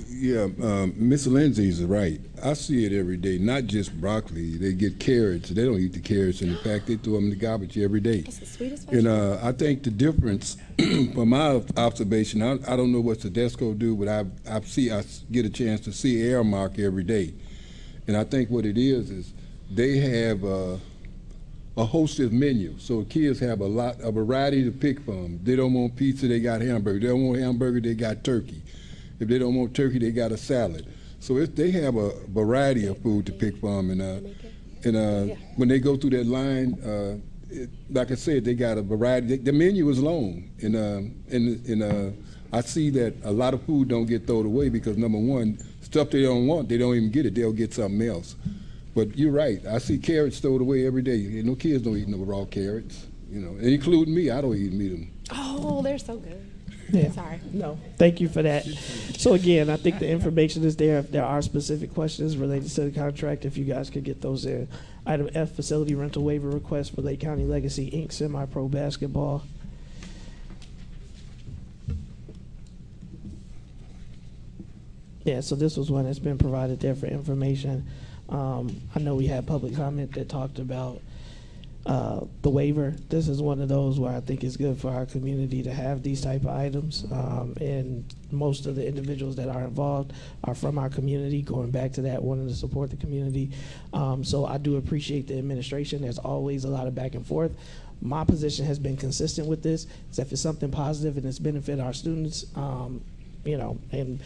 Yeah, Ms. Lindsay's right. I see it every day, not just broccoli. They get carrots. They don't eat the carrots in the pack. They throw them in the garbage every day. That's the sweetest And I think the difference, from my observation, I don't know what Sodexo do, but I get a chance to see Airmark every day. And I think what it is they have a hostess menu. So kids have a variety to pick from. They don't want pizza, they got hamburger. They don't want hamburger, they got turkey. If they don't want turkey, they got a salad. So they have a variety of food to pick from. And when they go through that line, like I said, they got a variety. The menu is long. And I see that a lot of food don't get thrown away because, number one, stuff they don't want, they don't even get it. They'll get something else. But you're right. I see carrots thrown away every day. No kids don't eat no raw carrots, and including me. I don't eat them. Oh, they're so good. Yeah. Sorry. No, thank you for that. So again, I think the information is there. If there are specific questions related to the contract, if you guys could get those in. Item F, facility rental waiver request for Lake County Legacy Inc. Semi-Pro Basketball. Yeah, so this was one that's been provided there for information. I know we had public comment that talked about the waiver. This is one of those where I think it's good for our community to have these type of items. And most of the individuals that are involved are from our community, going back to that, wanting to support the community. So I do appreciate the administration. There's always a lot of back and forth. My position has been consistent with this, is if it's something positive and it's benefit our students, and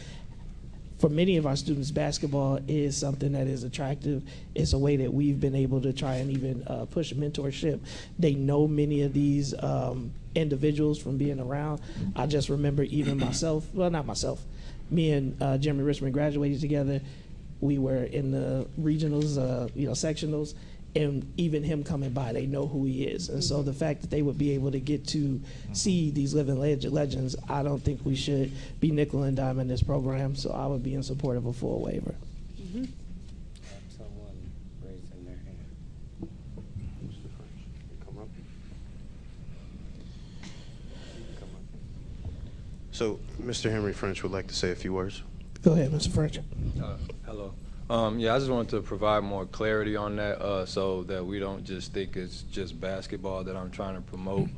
for many of our students, basketball is something that is attractive. It's a way that we've been able to try and even push mentorship. They know many of these individuals from being around. I just remember even myself, well, not myself, me and Jeremy Richmond graduated together. We were in the regionals, sectionals, and even him coming by, they know who he is. And so the fact that they would be able to get to see these living legends, I don't think we should be nickel and diming this program. So I would be in support of a full waiver. Someone raising their hand. Come up. So, Mr. Henry French would like to say a few words. Go ahead, Mr. French. Hello. Yeah, I just wanted to provide more clarity on that so that we don't just think it's just basketball that I'm trying to promote.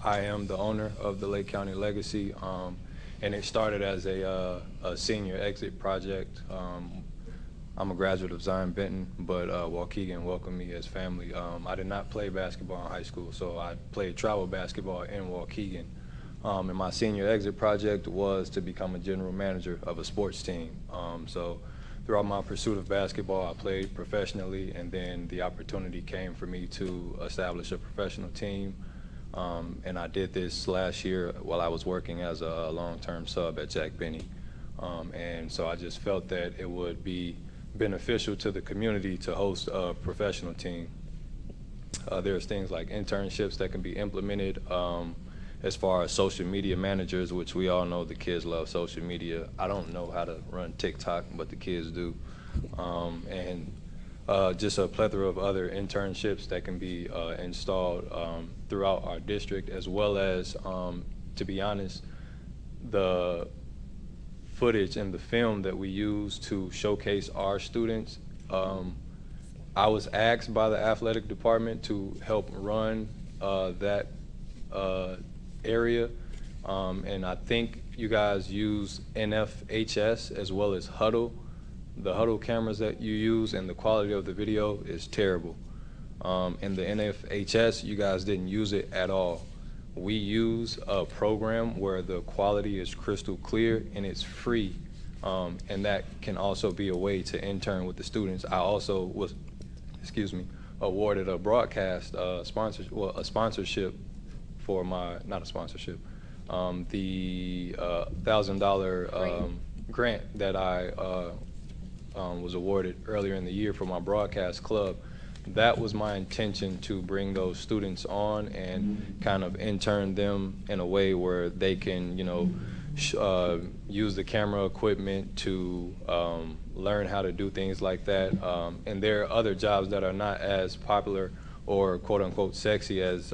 I am the owner of the Lake County Legacy, and it started as a senior exit project. I'm a graduate of Zion Benton, but Waukegan welcomed me as family. I did not play basketball in high school, so I played travel basketball in Waukegan. And my senior exit project was to become a general manager of a sports team. So throughout my pursuit of basketball, I played professionally, and then the opportunity came for me to establish a professional team. And I did this last year while I was working as a long-term sub at Jack Benny. And so I just felt that it would be beneficial to the community to host a professional team. There's things like internships that can be implemented. As far as social media managers, which we all know the kids love social media. I don't know how to run TikTok, but the kids do. And just a plethora of other internships that can be installed throughout our district, as well as, to be honest, the footage and the film that we use to showcase our students. I was asked by the athletic department to help run that area, and I think you guys use NFHS as well as Hudl. The Hudl cameras that you use and the quality of the video is terrible. And the NFHS, you guys didn't use it at all. We use a program where the quality is crystal clear and it's free, and that can also be a way to intern with the students. I also was awarded a broadcast a sponsorship for not a sponsorship, the $1,000 grant that I was awarded earlier in the year for my broadcast club. That was my intention, to bring those students on and kind of intern them in a way where they can, use the camera equipment to learn how to do things like that. And there are other jobs that are not as popular or quote unquote sexy as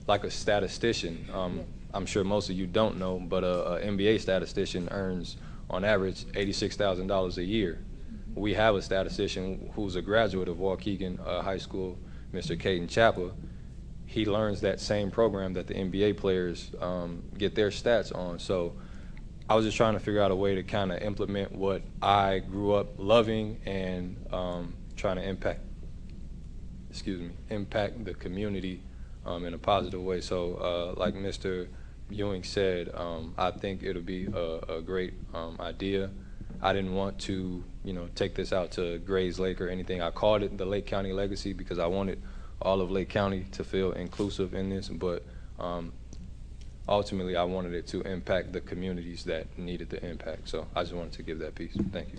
like a statistician. I'm sure most of you don't know, but a NBA statistician earns on average $86,000 a year. We have a statistician who's a graduate of Waukegan High School, Mr. Caden Chapa. He learns that same program that the NBA players get their stats on. So I was just trying to figure out a way to kind of implement what I grew up loving and trying to impact the community in a positive way. So like Mr. Ewing said, I think it'll be a great idea. I didn't want to, take this out to Grays Lake or anything. I called it the Lake County Legacy because I wanted all of Lake County to feel inclusive in this, but ultimately I wanted it to impact the communities that needed the impact. So I just wanted to give that piece. Thank you.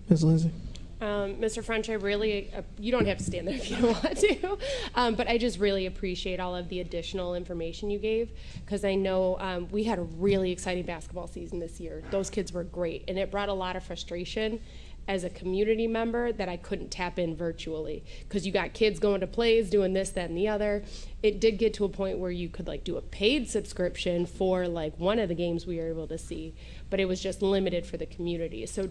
Ms. Lindsay? Mr. French, I really, you don't have to stand there if you don't want to, but I just really appreciate all of the additional information you gave, because I know we had a really exciting basketball season this year. Those kids were great, and it brought a lot of frustration as a community member that I couldn't tap in virtually, because you got kids going to plays, doing this, that, and the other. It did get to a point where you could do a paid subscription for one of the games we were able to see, but it was just limited for the community. So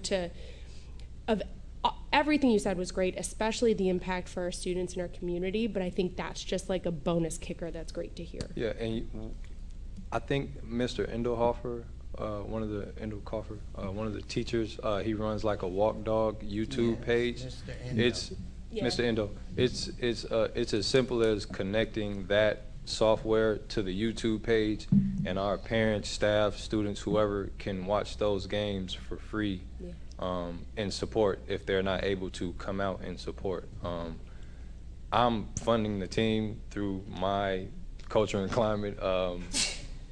everything you said was great, especially the impact for our students in our community, but I think that's just a bonus kicker that's great to hear. Yeah, and I think Mr. Endelhofer, one of the teachers, he runs a Walk Dog YouTube page. Mr. Endo. It's as simple as connecting that software to the YouTube page, and our parents, staff, students, whoever can watch those games for free. And support if they're not able to come out and support. I'm funding the team through my culture and climate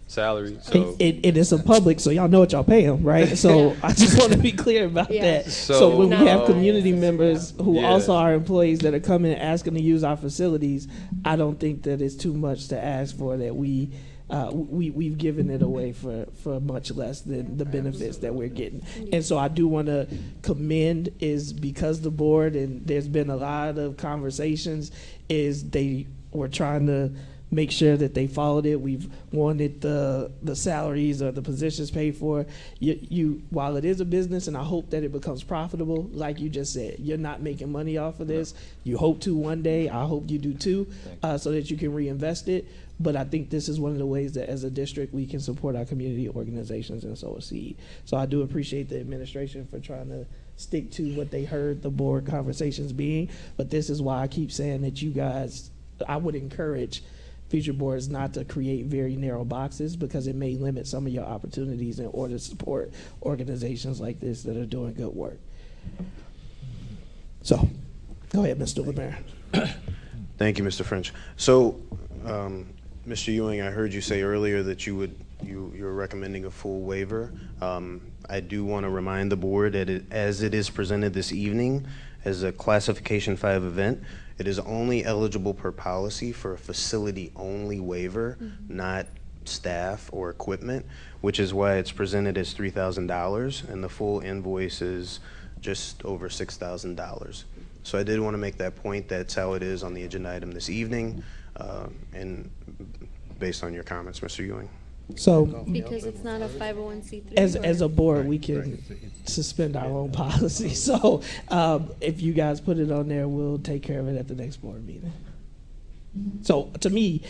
salary. So it is a public, so y'all know what y'all pay them, right? So I just want to be clear about that. So when we have community members who also are employees that are coming and asking to use our facilities, I don't think that it's too much to ask for that we've given it away for much less than the benefits that we're getting. And so I do want to commend, is because the board, and there's been a lot of conversations, is they were trying to make sure that they followed it. We've wanted the salaries or the positions paid for. You while it is a business, and I hope that it becomes profitable, like you just said, you're not making money off of this. You hope to one day. I hope you do too, so that you can reinvest it. But I think this is one of the ways that as a district we can support our community organizations and sow a seed. So I do appreciate the administration for trying to stick to what they heard the board conversations being. But this is why I keep saying that you guys, I would encourage future boards not to create very narrow boxes, because it may limit some of your opportunities in order to support organizations like this that are doing good work. So go ahead, Mr. LeBaron. Thank you, Mr. French. So, Mr. Ewing, I heard you say earlier that you're recommending a full waiver. I do want to remind the board that as it is presented this evening as a Classification 5 event, it is only eligible per policy for a facility-only waiver, not staff or equipment, which is why it's presented as $3,000, and the full invoice is just over $6,000. So I did want to make that point. That's how it is on the agenda item this evening, and based on your comments, Mr. Ewing. So because it's not a 501c3. As a board, we can suspend our own policy. So if you guys put it on there, we'll take care of it at the next board meeting. So to me,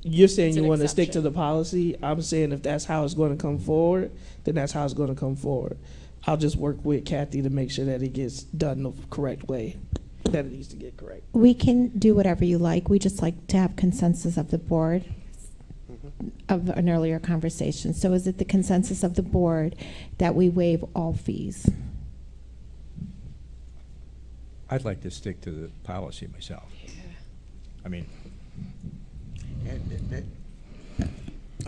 you're saying you want to stick to the policy. I'm saying if that's how it's going to come forward, then that's how it's going to come forward. I'll just work with Kathy to make sure that it gets done the correct way, that it needs to get correct. We can do whatever you like. We just like to have consensus of the board of an earlier conversation. So is it the consensus of the board that we waive all fees? I'd like to stick to the policy myself. I mean,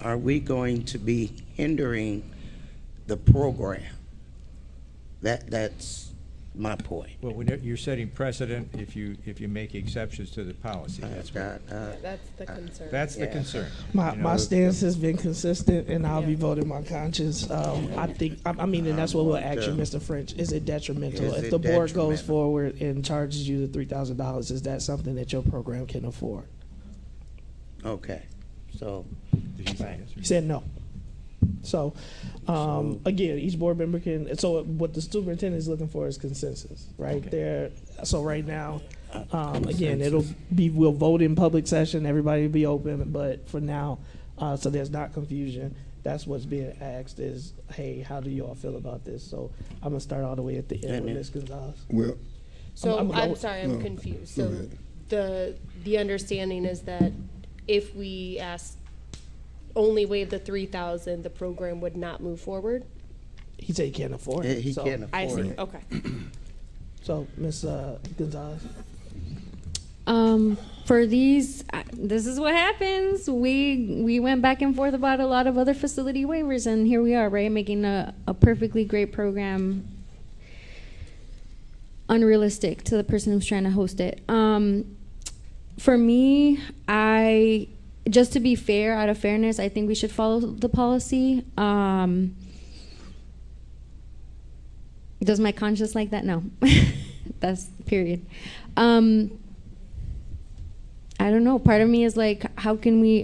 Are we going to be hindering the program? That's my point. well, you're setting precedent if you make exceptions to the policy. That's what, That's the concern. that's the concern. My, you know. my stance has been consistent, and I'll be voting my conscience. I think, I mean, and that's what we'll ask you, Mr. French. Is it detrimental? Is If it the board goes detrimental? forward and charges you the $3,000, is that something that your program can afford? Okay, so, Did he say yes or He said no. So, again, each board member can, so what the superintendent is looking for is consensus, right Okay. there. So right now, again, we'll vote in public session, everybody will be open, but for now, so there's not confusion, that's what's being asked is, hey, how do you all feel about this? So I'm gonna start all the way at the end with Ms. Gonzalez. Well, So I'm- I'm sorry, I'm no, confused. go So ahead. the understanding is that if we only waive the 3,000, the program would not move forward? He said he can't afford it. he so- can't afford I see, it. okay. So, Ms. Gonzalez? For these, this is what happens. We went back and forth about a lot of other facility waivers, and here we are, right, making a perfectly great program unrealistic to the person who's trying to host it. For me, just to be fair, out of fairness, I think we should follow the policy. Does my conscience like that? No. That's period. I don't know. Part of me is like, how can we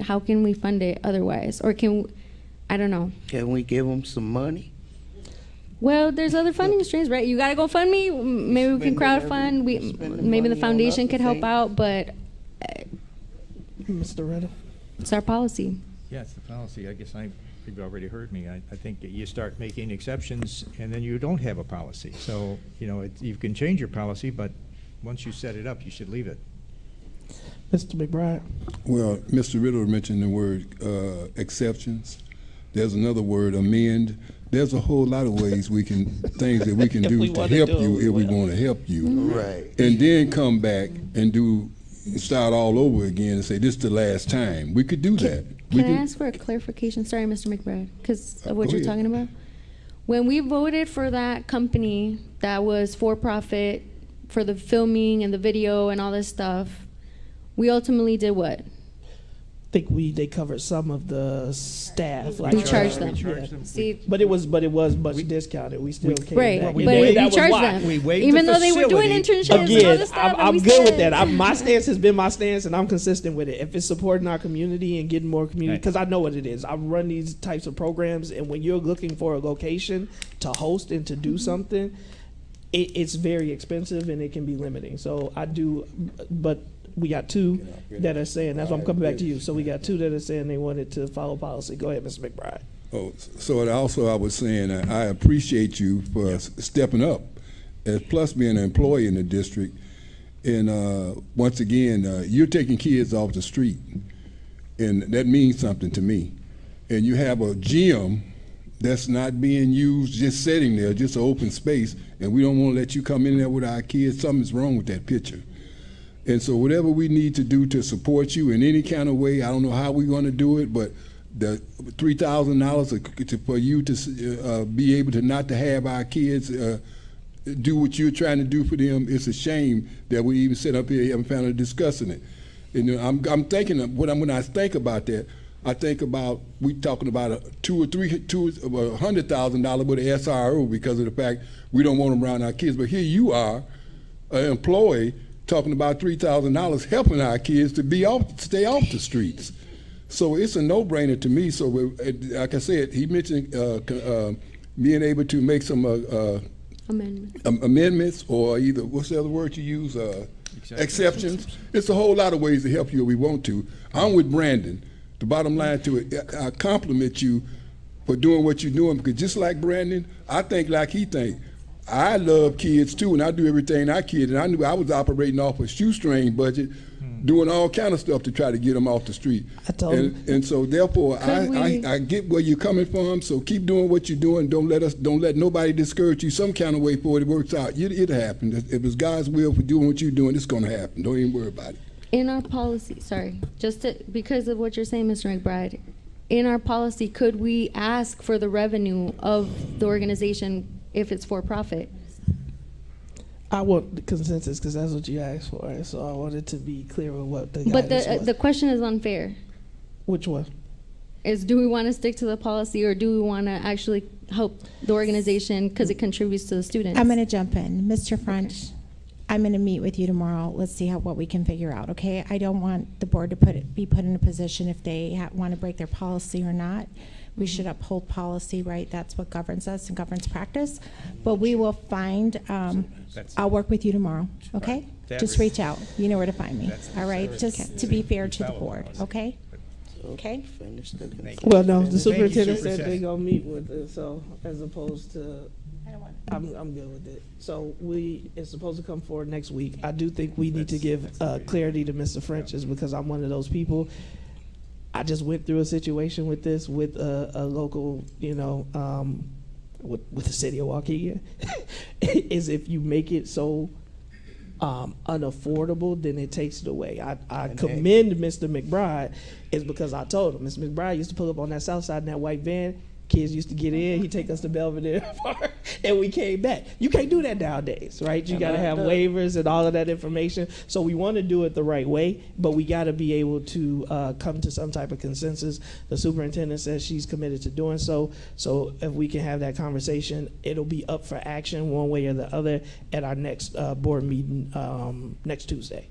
fund it otherwise? Or I don't know. Can we give them some money? Well, there's other funding streams, right? You gotta go fund me. Maybe we can Spend it crowdfund. spend the Maybe the money on foundation other could help things. out, but Mr. Riddle? it's our policy. Yeah, it's the policy. I guess you've already heard me. I think that you start making exceptions, and then you don't have a policy. So, you can change your policy, but once you set it up, you should leave it. Mr. McBride? well, Mr. Riddle mentioned the word exceptions. There's another word, amend. There's a whole lot of ways things that we can If do we to wanna help do it, you we if we will. want to help you. Right. And then come back and start all over again and say, this is the last time. We could do that. We Can I ask for a clarification? Sorry, Mr. McBride, because of what Go you're ahead. talking about. When we voted for that company that was for profit for the filming and the video and all this stuff, we ultimately did what? I think they covered some of the staff. We charged them. We charged them. See, But it was much discounted. We still came right, back. but waived- we that was charged why. them, We waived even the though they were doing facility. internships and all Again, this stuff. and I'm we good with said- that. My stance has been my stance, and I'm consistent with it. If it's supporting our community and getting more community, Right. because I know what it is. I run these types of programs, and when you're looking for a location to host and to do something, it's very expensive and it can be limiting. So I do, but we got two that are saying, that's why I'm coming back to you. So we got two that are saying they wanted to follow policy. Go ahead, Mr. McBride. Oh, so also I was saying, I appreciate you for stepping up, as plus being an employee in the district. And once again, you're taking kids off the street, and that means something to me. And you have a gym that's not being used, just sitting there, just an open space, and we don't want to let you come in there with our kids. Something's wrong with that picture. And so whatever we need to do to support you in any kind of way, I don't know how we're going to do it, but the $3,000 for you to be able to not to have our kids do what you're trying to do for them, it's a shame that we even sit up here and haven't found discussing it. And I'm thinking of when I think about that, I think about we talking about $100,000 with the SRO because of the fact we don't want them around our kids. But here you are, an employee, talking about $3,000 helping our kids to stay off the streets. So it's a no-brainer to me. So like I said, he mentioned being able to make some amendments or either, what's the other word you use? Exceptions. It's a whole lot of ways to help you if we want to. I'm with Brandon. The bottom line to it, I compliment you for doing what you're doing because just like Brandon, I think like he think. I love kids too, and I do everything I can. And I knew I was operating off a shoestring budget, doing all kind of stuff to try to get them off the street. And so therefore, I get where you're coming from. So keep doing what you're doing. Don't let nobody discourage you some kind of way for it works out. It'll happen. If it's God's will for doing what you're doing, it's going to happen. Don't even worry about it. In our policy, sorry, because of what you're saying, Mr. McBride, in our policy, could we ask for the revenue of the organization if it's for profit? I want the consensus because that's what you asked for, and so I wanted to be clear with what the But guidance was. the question is unfair. Which one? Do we want to stick to the policy, or do we want to actually help the organization because it contributes to the students? I'm going to jump in. Mr. French, I'm going to meet with you tomorrow. Let's see what we can figure out, okay? I don't want the board to be put in a position if they want to break their policy or not. We should uphold policy, right? That's what governs us and governs practice. But we will find, I'll work with you tomorrow, okay? Just reach out. You know where to find me, all right? Just to be fair to the board, okay? Okay? Well, no, the superintendent said they're gonna meet with it, so as opposed to, I'm good with it. So it's supposed to come forward next week. I do think we need to give clarity to Mr. French, is because I'm one of those people. I just went through a situation with this with a local, with the city of Waukegan. Is if you make it so unaffordable, then it takes it away. I commend Mr. McBride, is because I told him, Mr. McBride used to pull up on that south side in that white van. Kids used to get in. He'd take us to Belvedere Park, and we came back. You can't do that nowadays, right? You got to have waivers and all of that information. So we want to do it the right way, but we got to be able to come to some type of consensus. The superintendent says she's committed to doing so. So if we can have that conversation, it'll be up for action one way or the other at our next board meeting next Tuesday.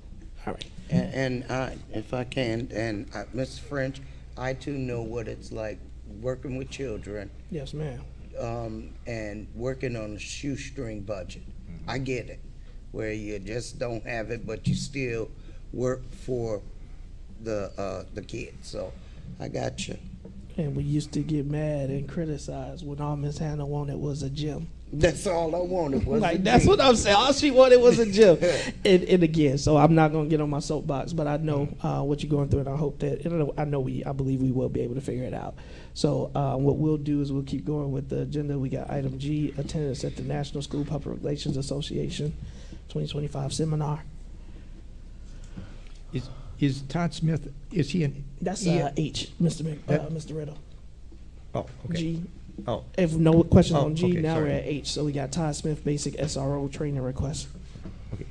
All right. And if I can, and Mr. French, I too know what it's like working with children. Yes, ma'am. And working on a shoestring budget. I get it, where you just don't have it, but you still work for the kids. So I got you. And we used to get mad and criticize when all Miss Hannah wanted was a gym. That's all I wanted was like a that's gym. what I'm saying. All she wanted was a gym. and again, so I'm not gonna get on my soapbox, but I know what you're going through, and I hope that I believe we will be able to figure it out. So what we'll do is we'll keep going with the agenda. We got item G, attendance at the National School Public Relations Association 2025 seminar. Is Todd Smith, is he an? That's H, Mr. Riddle. Oh, okay. G. Oh. If no questions Oh, on G, okay, now sorry. we're at H. So we got Todd Smith, basic SRO training request. Okay.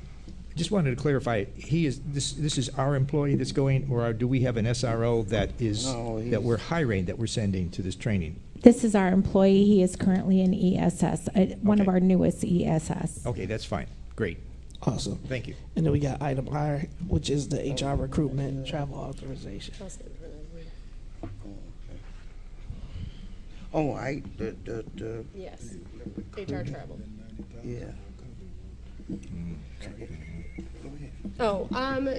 Just wanted to clarify, this is our employee that's going, or do we have an SRO that that we're hiring, that we're sending to this training? This is our employee. He is currently in ESS, one of Okay. our newest ESS. Okay, that's fine. Great. Awesome. Thank you. And then we got item I, which is the HR recruitment travel authorization. Oh, Yes, HR travel. yeah. Oh,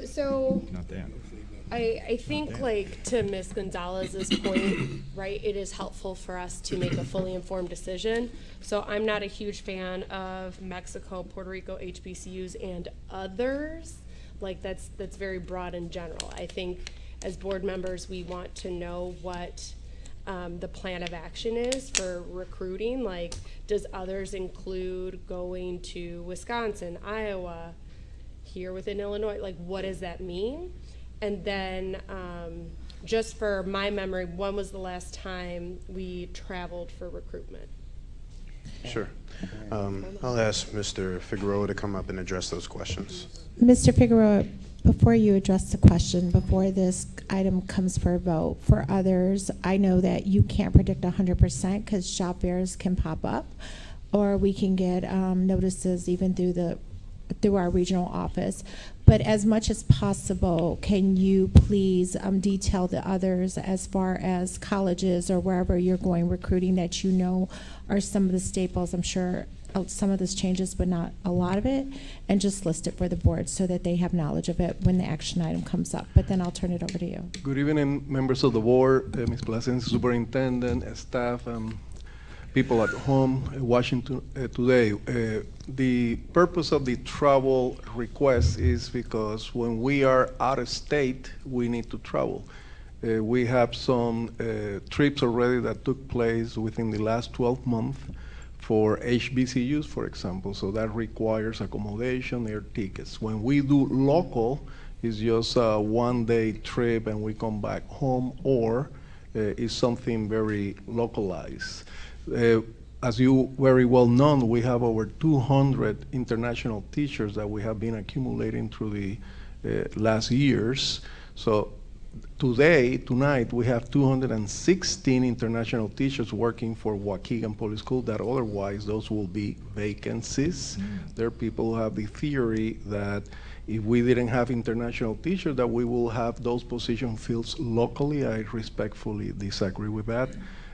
so Not that. I think like to Ms. Gonzalez's point, right, it is helpful for us to make a fully informed decision. So I'm not a huge fan of Mexico, Puerto Rico, HBCUs, and others. Like that's very broad in general. I think as board members, we want to know what the plan of action is for recruiting. Like, does others include going to Wisconsin, Iowa, here within Illinois? Like, what does that mean? And then, just for my memory, when was the last time we traveled for recruitment? Sure. I'll ask Mr. Figueroa to come up and address those questions. Mr. Figueroa, before you address the question, before this item comes for a vote, for others, I know that you can't predict 100% because job fairs can pop up, or we can get notices even through our regional office. But as much as possible, can you please detail the others as far as colleges or wherever you're going recruiting that you know are some of the staples? I'm sure some of this changes, but not a lot of it, and just list it for the board so that they have knowledge of it when the action item comes up. But then I'll turn it over to you. Good evening, members of the board, Ms. Plasencia, superintendent, staff, people at home watching today. The purpose of the travel request is because when we are out of state, we need to travel. We have some trips already that took place within the last 12 months for HBCUs, for example, so that requires accommodation, air tickets. When we do local, it's just a one-day trip and we come back home, or it's something very localized. As you very well know, we have over 200 international teachers that we have been accumulating through the last years. So tonight, we have 216 international teachers working for Waukegan Public School that otherwise those will be vacancies. There are people who have the theory that if we didn't have international teachers, that we will have those positions filled locally. I respectfully disagree with that.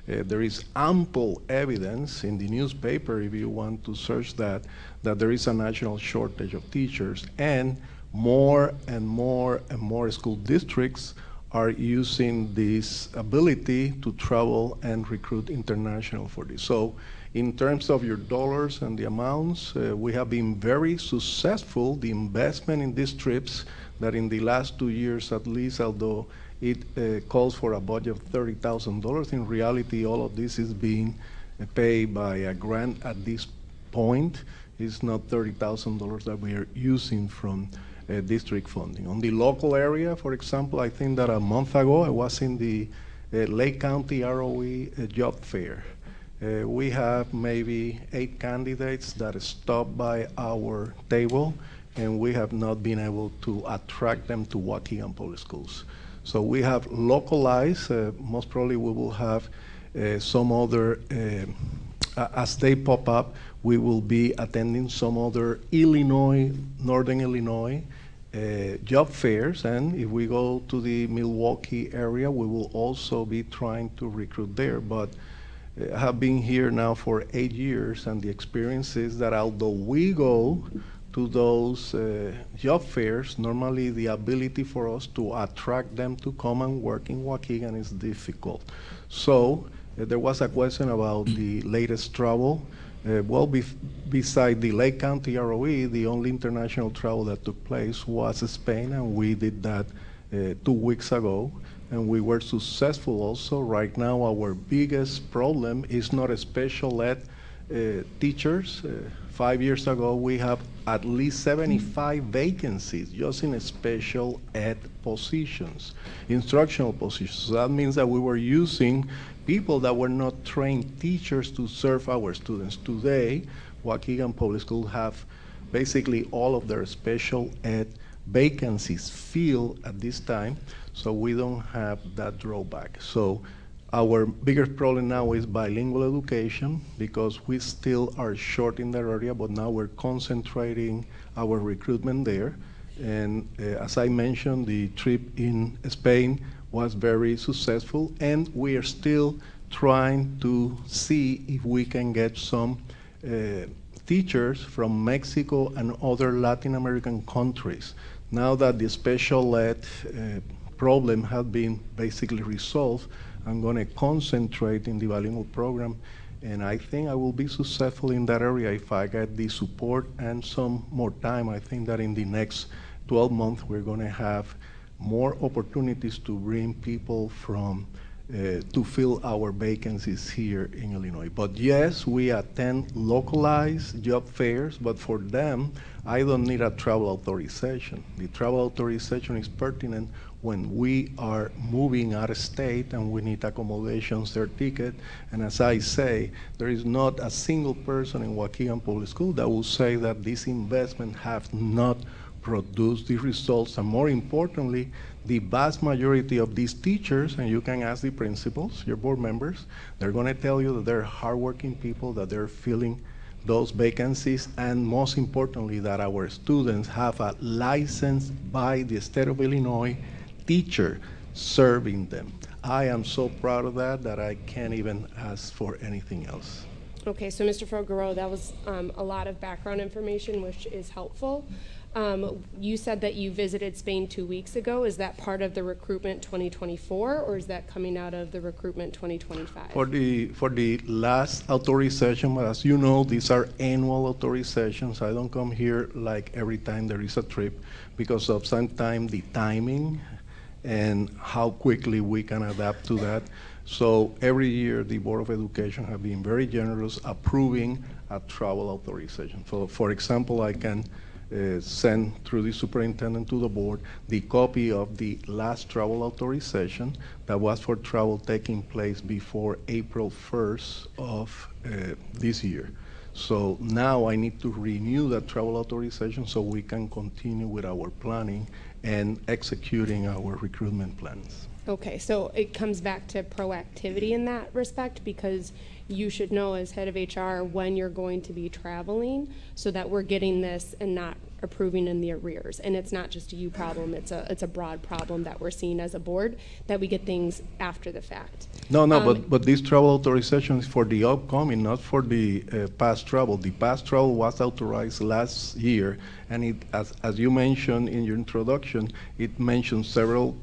There is ample evidence in the newspaper, if you want to search that there is a national shortage of teachers, and more and more and more school districts are using this ability to travel and recruit international for this. So in terms of your dollars and the amounts, we have been very successful. The investment in these trips that in the last 2 years at least, although it calls for a budget of $30,000, in reality all of this is being paid by a grant at this point. It's not $30,000 that we are using from district funding. On the local area, for example, I think that a month ago I was in the Lake County ROE job fair. We have maybe 8 candidates that stopped by our table, and we have not been able to attract them to Waukegan Public Schools. So we have localized, most probably we will have some other, as they pop up, we will be attending some other Northern Illinois job fairs, and if we go to the Milwaukee area, we will also be trying to recruit there. But I have been here now for 8 years, and the experience is that although we go to those job fairs, normally the ability for us to attract them to come and work in Waukegan is difficult. So there was a question about the latest travel. Beside the Lake County ROE, the only international travel that took place was Spain, and we did that 2 weeks ago, and we were successful also. Right now, our biggest problem is not special ed teachers. 5 years ago, we have at least 75 vacancies just in special ed positions, instructional positions. So that means that we were using people that were not trained teachers to serve our students. Today, Waukegan Public School have basically all of their special ed vacancies filled at this time, so we don't have that drawback. So our biggest problem now is bilingual education, because we still are short in that area, but now we're concentrating our recruitment there. And as I mentioned, the trip in Spain was very successful, and we are still trying to see if we can get some teachers from Mexico and other Latin American countries. Now that the special ed problem has been basically resolved, I'm going to concentrate in the bilingual program, and I think I will be successful in that area if I get the support and some more time. I think that in the next 12 months, we're going to have more opportunities to bring people from to fill our vacancies here in Illinois. But yes, we attend localized job fairs, but for them, I don't need a travel authorization. The travel authorization is pertinent when we are moving out of state and we need accommodations, their ticket. And as I say, there is not a single person in Waukegan Public School that will say that this investment have not produced the results. And more importantly, the vast majority of these teachers, and you can ask the principals, your board members, they're going to tell you that they're hardworking people, that they're filling those vacancies, and most importantly, that our students have a license by the state of Illinois teacher serving them. I am so proud of that I can't even ask for anything else. Okay, so Mr. Figueroa, that was a lot of background information, which is helpful. You said that you visited Spain 2 weeks ago. Is that part of the recruitment 2024, or is that coming out of the recruitment 2025? For the last authorization, as you know, these are annual authorizations. I don't come here like every time there is a trip, because of sometimes the timing and how quickly we can adapt to that. So every year, the Board of Education have been very generous approving a travel authorization. So, for example, I can send through the superintendent to the board the copy of the last travel authorization that was for travel taking place before April 1st of this year. So now I need to renew that travel authorization so we can continue with our planning and executing our recruitment plans. Okay, so it comes back to proactivity in that respect, because you should know as head of HR when you're going to be traveling so that we're getting this and not approving in the arrears. And it's not just a you problem, it's a broad problem that we're seeing as a board, that we get things after the fact. No, but this travel authorization is for the upcoming, not for the past travel. The past travel was authorized last year, and it, as you mentioned in your introduction, it mentions several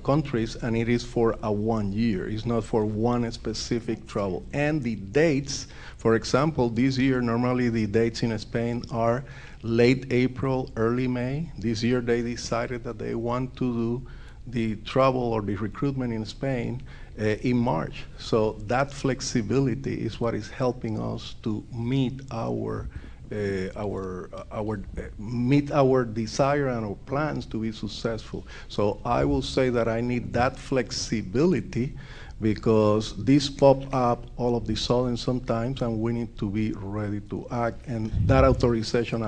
countries, and it is for a 1 year. It's not for one specific travel. And the dates, for example, this year, normally the dates in Spain are late April, early May. This year they decided that they want to do the travel or the recruitment in Spain in March. So that flexibility is what is helping us to meet our meet our desire and our plans to be successful. So I will say that I need that flexibility, because this pop up all of the sudden sometimes, and we need to be ready to act, and that authorization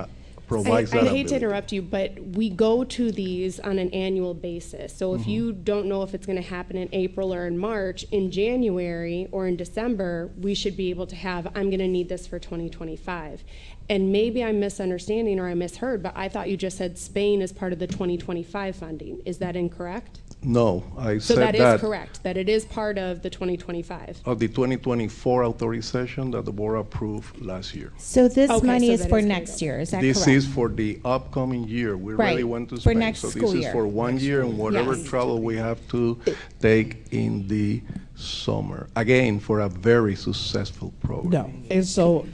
provides that I hate ability. to interrupt you, but we go to these on an annual basis. So if you don't know if it's going to happen in April or in March, in January or in December, we should be able to have, I'm going to need this for 2025. And maybe I'm misunderstanding or I misheard, but I thought you just said Spain is part of the 2025 funding. Is that incorrect? No, I So said that is correct, that it is part of the 2025. of the 2024 authorization that the board approved last year. So this Okay, money so is that for is next year, is that This correct? is for the upcoming year. We Right, really went to for Spain. next So this school is year. for 1 year, and whatever Yes. travel we have to take in the summer. Again, for a very successful program. No, and so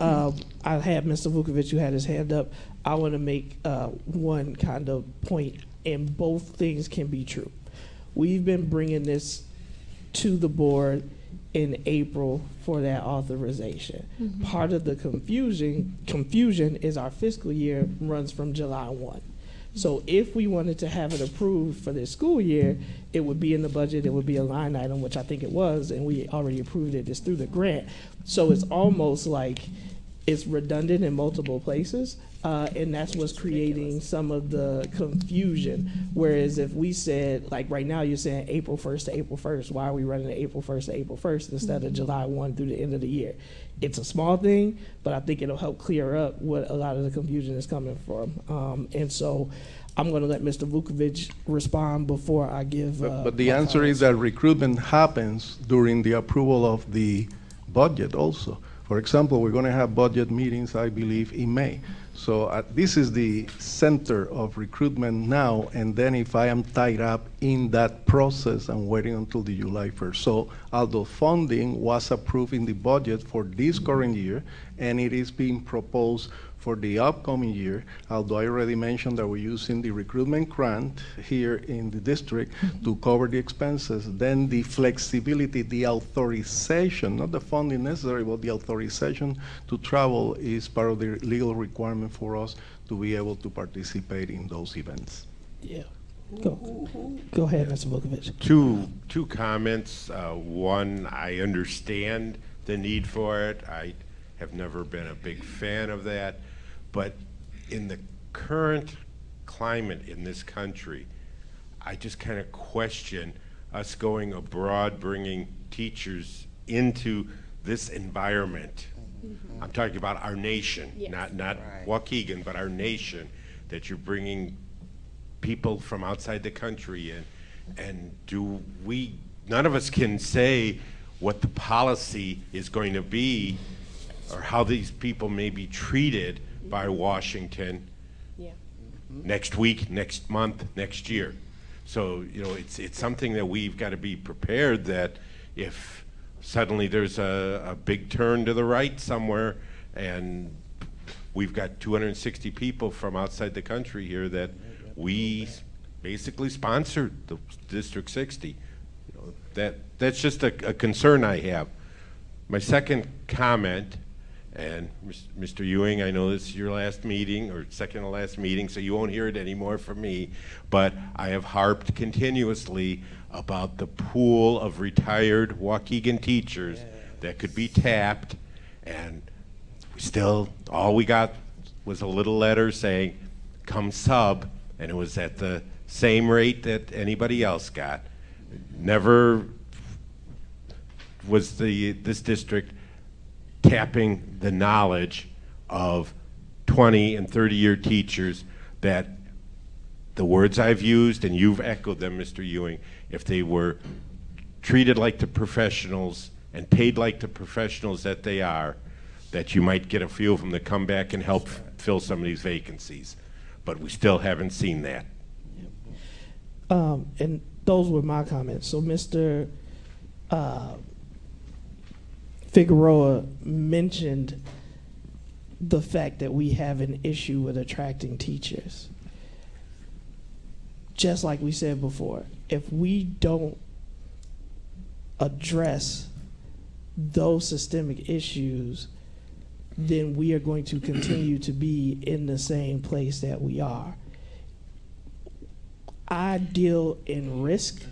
I had Mr. Vukovic, who had his hand up. I want to make one kind of point, and both things can be true. We've been bringing this to the board in April for that authorization. Part of the confusion is our fiscal year runs from July 1. So if we wanted to have it approved for this school year, it would be in the budget, it would be a line item, which I think it was, and we already approved it, it's through the grant. So it's almost like it's redundant in multiple places, and that's what's creating some of the confusion. Whereas if we said, like right now, you're saying April 1st to April 1st, why are we running it April 1st to April 1st instead of July 1 through the end of the year? It's a small thing, but I think it'll help clear up what a lot of the confusion is coming from. And so I'm going to let Mr. Vukovic respond before I give. But the my answer is comments. that recruitment happens during the approval of the budget also. For example, we're going to have budget meetings, I believe, in May. So this is the center of recruitment now, and then if I am tied up in that process, I'm waiting until the July 1st. So although funding was approved in the budget for this current year, and it is being proposed for the upcoming year, although I already mentioned that we're using the recruitment grant here in the district to cover the expenses, then the flexibility, the authorization, not the funding necessary, but the authorization to travel is part of the legal requirement for us to be able to participate in those events. Yeah. Go ahead, Mr. Vukovic. Two comments. One, I understand the need for it. I have never been a big fan of that. But in the current climate in this country, I just kind of question us going abroad, bringing teachers into this environment. I'm talking about our nation, not Waukegan, but our nation, that you're bringing people from outside the country in. And none of us can say what the policy is going to be or how these people may be treated by Washington next week, next month, next year. So, it's something that we've got to be prepared that if suddenly there's a big turn to the right somewhere and we've got 260 people from outside the country here that we basically sponsored the District 60. That's just a concern I have. My second comment, And Mr. Ewing, I know this is your last meeting, or second to last meeting, so you won't hear it anymore from me, but I have harped continuously about the pool of retired Waukegan teachers that could be tapped, and all we got was a little letter saying, come sub, and it was at the same rate that anybody else got. Never was this district tapping the knowledge of 20 and 30-year teachers that the words I've used, and you've echoed them, Mr. Ewing, if they were treated like the professionals and paid like the professionals that they are, that you might get a few of them to come back and help fill some of these vacancies. But we still haven't seen that. And those were my comments. So Mr. Figueroa mentioned the fact that we have an issue with attracting teachers. Just like we said before, if we don't address those systemic issues, then we are going to continue to be in the same place that we are. I deal in risk,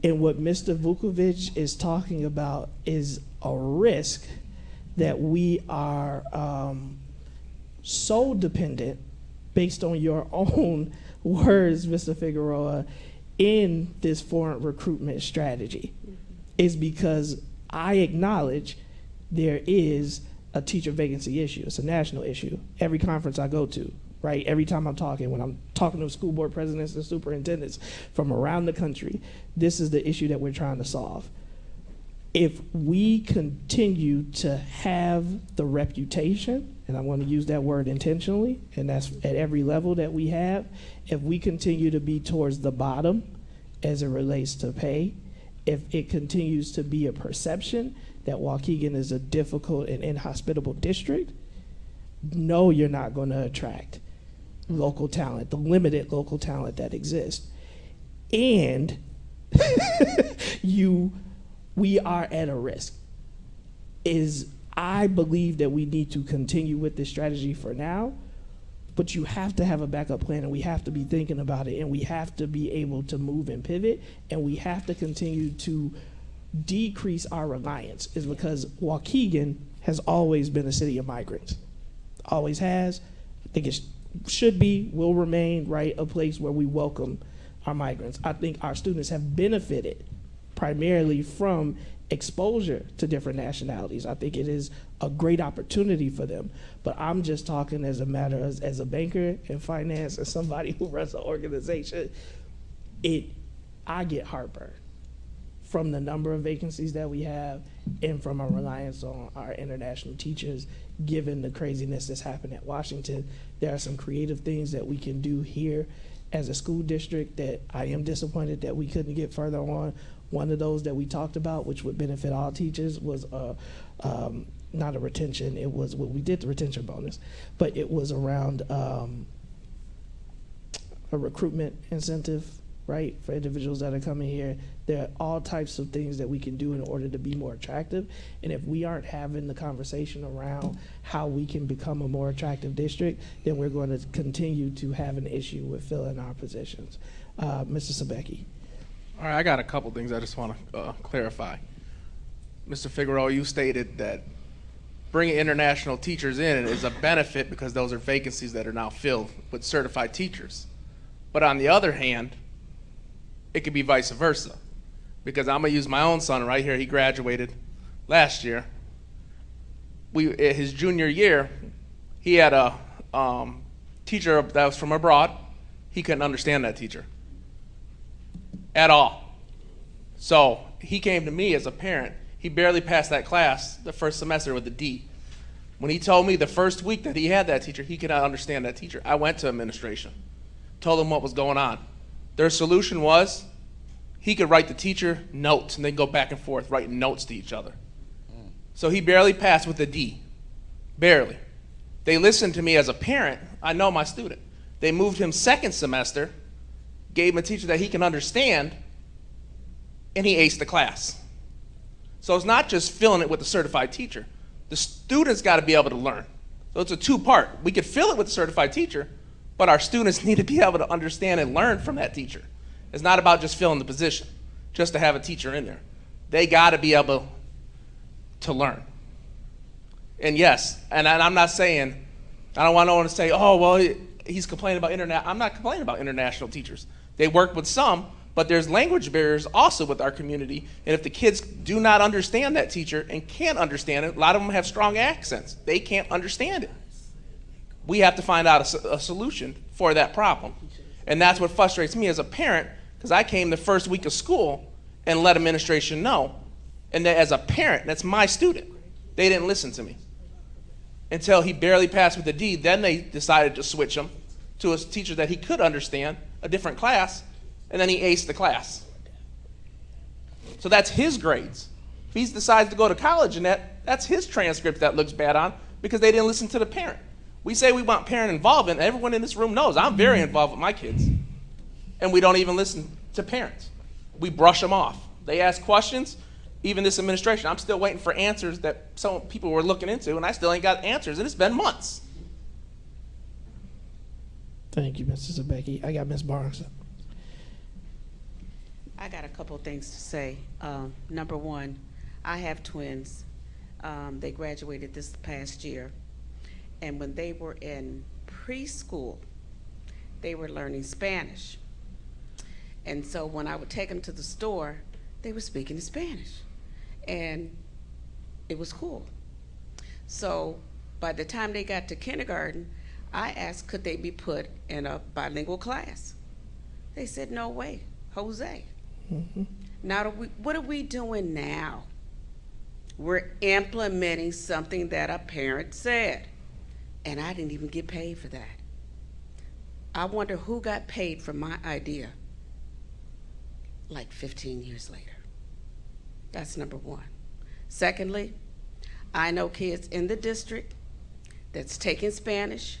and what Mr. Vukovic is talking about is a risk that we are so dependent, based on your own words, Mr. Figueroa, in this foreign recruitment strategy, is because I acknowledge there is a teacher vacancy issue. It's a national issue. Every conference I go to, right? Every time I'm talking, when I'm talking to school board presidents and superintendents from around the country, this is the issue that we're trying to solve. If we continue to have the reputation, and I want to use that word intentionally, and that's at every level that we have, if we continue to be towards the bottom as it relates to pay, if it continues to be a perception that Waukegan is a difficult and inhospitable district, no, you're not going to attract local talent, the limited local talent that exists. And we are at a risk. I believe that we need to continue with this strategy for now, but you have to have a backup plan, and we have to be thinking about it, and we have to be able to move and pivot, and we have to continue to decrease our reliance, is because Waukegan has always been a city of migrants. Always has. I think it should be, will remain, right, a place where we welcome our migrants. I think our students have benefited primarily from exposure to different nationalities. I think it is a great opportunity for them. But I'm just talking as a matter as a banker in finance, as somebody who runs an organization, I get heartburn from the number of vacancies that we have and from our reliance on our international teachers, given the craziness that's happened at Washington. There are some creative things that we can do here as a school district that I am disappointed that we couldn't get further on. One of those that we talked about, which would benefit all teachers, was not a retention. It was, well, we did the retention bonus, but it was around a recruitment incentive, right, for individuals that are coming here. There are all types of things that we can do in order to be more attractive. And if we aren't having the conversation around how we can become a more attractive district, then we're going to continue to have an issue with filling our positions. Mr. Sabecki. All right, I got a couple things I just want to clarify. Mr. Figueroa, you stated that bringing international teachers in is a benefit because those are vacancies that are now filled with certified teachers. But on the other hand, it could be vice versa, because I'm going to use my own son right here. He graduated last year. His junior year, he had a teacher that was from abroad. He couldn't understand that teacher at all. So he came to me as a parent. He barely passed that class the first semester with a D. When he told me the first week that he had that teacher, he could not understand that teacher. I went to administration, told him what was going on. Their solution was he could write the teacher notes and then go back and forth writing notes to each other. So he barely passed with a D, barely. They listened to me as a parent. I know my student. They moved him second semester, gave him a teacher that he can understand, and he aced the class. So it's not just filling it with a certified teacher. The students got to be able to learn. So it's a two-part. We could fill it with a certified teacher, but our students need to be able to understand and learn from that teacher. It's not about just filling the position, just to have a teacher in there. They got to be able to learn. And yes, and I'm not saying, I don't want no one to say, oh, well, he's complaining about I'm not complaining about international teachers. They work with some, but there's language barriers also with our community. And if the kids do not understand that teacher and can't understand it, a lot of them have strong accents. They can't understand it. We have to find out a solution for that problem. And that's what frustrates me as a parent, because I came the first week of school and let administration know. And that as a parent, that's my student. They didn't listen to me until he barely passed with a D. Then they decided to switch him to a teacher that he could understand, a different class, and then he aced the class. So that's his grades. If he decides to go to college and that's his transcript that looks bad on because they didn't listen to the parent. We say we want parent involvement. Everyone in this room knows I'm very involved with my kids. And we don't even listen to parents. We brush them off. They ask questions. Even this administration, I'm still waiting for answers that some people were looking into, and I still ain't got answers, and it's been months. Thank you, Mr. Zabecki. I got Ms. Barnes. I got a couple of things to say. Number one, I have twins. They graduated this past year. And when they were in preschool, they were learning Spanish. And so when I would take them to the store, they were speaking in Spanish. And it was cool. So by the time they got to kindergarten, I asked, could they be put in a bilingual class? They said, no way, Jose. Mm-hmm. Now, what are we doing now? We're implementing something that a parent said, and I didn't even get paid for that. I wonder who got paid for my idea like 15 years later. That's number one. Secondly, I know kids in the district that's taking Spanish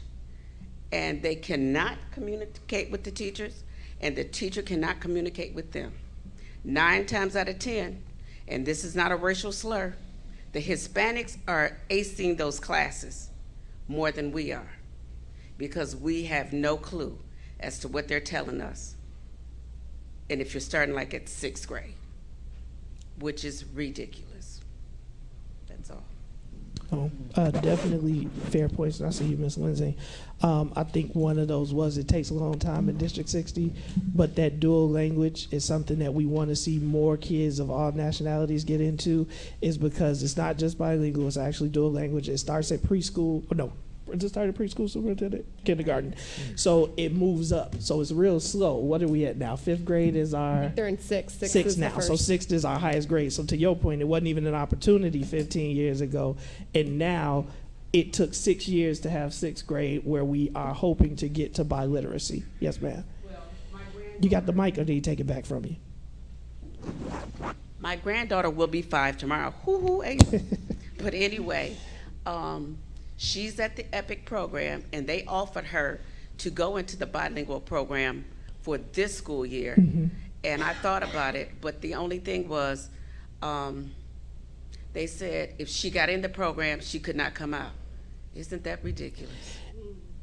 and they cannot communicate with the teachers and the teacher cannot communicate with them. 9 times out of 10, and this is not a racial slur, the Hispanics are acing those classes more than we are because we have no clue as to what they're telling us. And if you're starting like at 6th grade, which is ridiculous. That's all. Oh, definitely fair points. And I see you, Ms. Lindsay. I think one of those was it takes a long time in District 60, but that dual language is something that we want to see more kids of all nationalities get into, is because it's not just bilingual, it's actually dual language. It starts at preschool, or no, does it start at preschool, superintendent? Kindergarten. So it moves up. So it's real slow. What are we at now? 5th grade is our... They're in 6th. 6th is the now. So first. 6th is our highest grade. So to your point, it wasn't even an opportunity 15 years ago. And now it took 6 years to have 6th grade where we are hoping to get to biliteracy. Yes, ma'am. You got the mic, or did he take it back from you? My granddaughter will be 5 tomorrow. Hoo-hoo, but anyway, she's at the EPIC program, and they offered her to go into the bilingual program for this school year. Mm-hmm. And I thought about it, but the only thing was, they said if she got in the program, she could not come out. Isn't that ridiculous?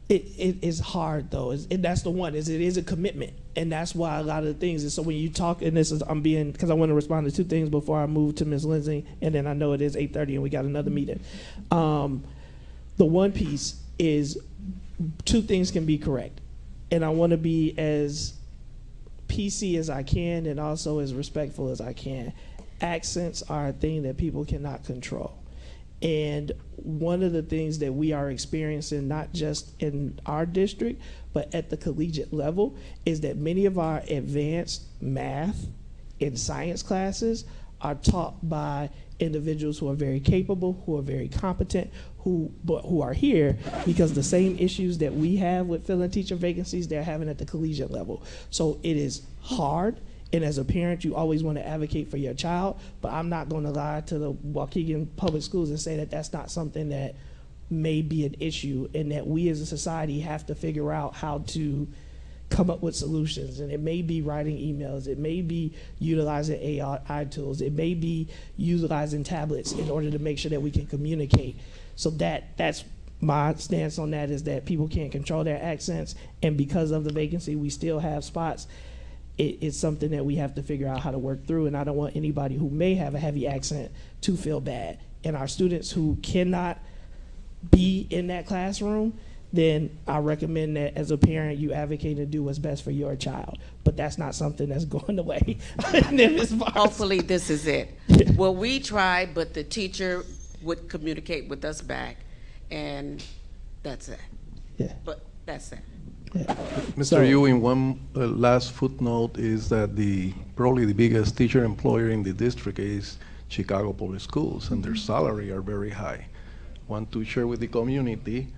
It is hard though, and that's the one. It is a commitment, and that's why a lot of the things. And so when you talk, and this is because I want to respond to 2 things before I move to Ms. Lindsay, and then I know it is 8:30 and we got another meeting. The one piece is 2 things can be correct, and I want to be as PC as I can and also as respectful as I can. Accents are a thing that people cannot control. And one of the things that we are experiencing, not just in our district, but at the collegiate level, is that many of our advanced math and science classes are taught by individuals who are very capable, who are very competent, who are here because the same issues that we have with filling teacher vacancies, they're having at the collegiate level. So it is hard. And as a parent, you always want to advocate for your child, but I'm not going to lie to the Waukegan Public Schools and say that that's not something that may be an issue, and that we as a society have to figure out how to come up with solutions. And it may be writing emails, it may be utilizing AI tools, it may be utilizing tablets in order to make sure that we can communicate. So that's my stance on that, is that people can't control their accents, and because of the vacancy, we still have spots. It's something that we have to figure out how to work through, and I don't want anybody who may have a heavy accent to feel bad. And our students who cannot be in that classroom, then I recommend that as a parent, you advocate and do what's best for your child. But that's not something that's going away. Hopefully this is it. Well, we tried, but the teacher would communicate with us back, and that's it. Yeah. But that's it. Mr. Ewing, one last footnote is that probably the biggest teacher employer in the district is Chicago Public Schools, and their salary are very high. Want to share with the community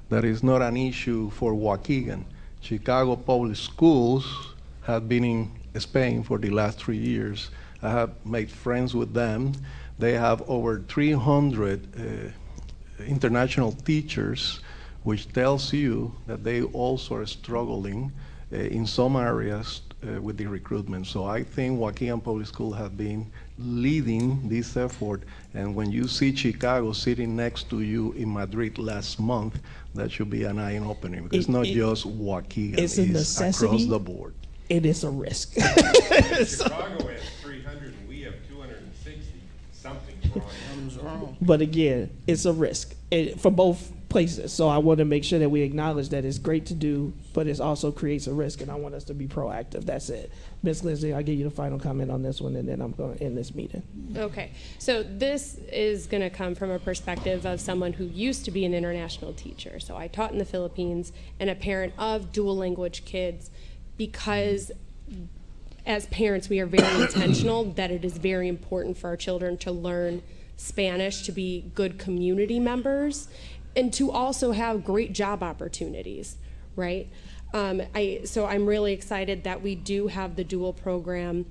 that is not an issue for Waukegan. Chicago Public Schools have been in Spain for the last 3 years. I have made friends with them. They have over 300 international teachers, which tells you that they also are struggling in some areas with the recruitment. So I think Waukegan Public School has been leading this effort, and when you see Chicago sitting next to you in Madrid last month, that should be an eye-opening, because it's not just Waukegan, it's a necessity, across the board. It is a risk. Chicago has 300 and we have 260. Something's wrong. But again, it's a risk for both places. So I want to make sure that we acknowledge that it's great to do, but it also creates a risk, and I want us to be proactive. That's it. Ms. Lindsay, I'll give you the final comment on this one, and then I'm going to end this meeting. Okay, so this is going to come from a perspective of someone who used to be an international teacher. So I taught in the Philippines and a parent of dual language kids, because as parents, we are very intentional that it is very important for our children to learn Spanish, to be good community members, and to also have great job opportunities, right? So I'm really excited that we do have the dual program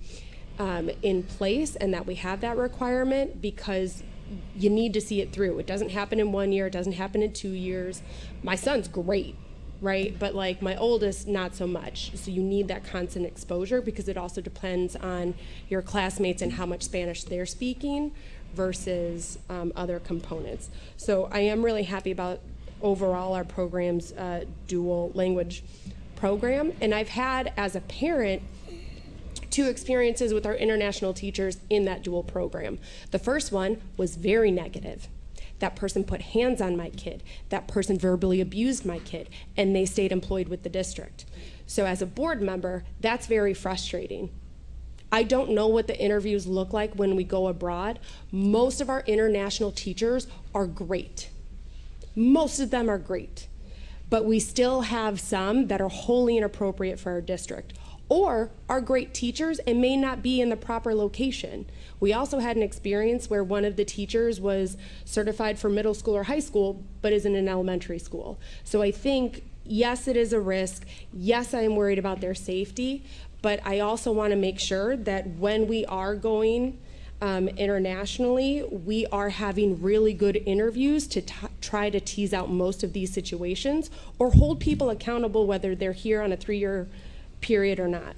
in place, and that we have that requirement, because you need to see it through. It doesn't happen in 1 year, it doesn't happen in 2 years. My son's great, right? But like my oldest, not so much. So you need that constant exposure, because it also depends on your classmates and how much Spanish they're speaking versus other components. So I am really happy about overall our program's dual language program. And I've had, as a parent, 2 experiences with our international teachers in that dual program. The first one was very negative. That person put hands on my kid. That person verbally abused my kid, and they stayed employed with the district. So as a board member, that's very frustrating. I don't know what the interviews look like when we go abroad. Most of our international teachers are great. Most of them are great. But we still have some that are wholly inappropriate for our district, or are great teachers and may not be in the proper location. We also had an experience where one of the teachers was certified for middle school or high school, but is in an elementary school. So I think, yes, it is a risk. Yes, I am worried about their safety, but I also want to make sure that when we are going internationally, we are having really good interviews to try to tease out most of these situations, or hold people accountable whether they're here on a 3-year period or not.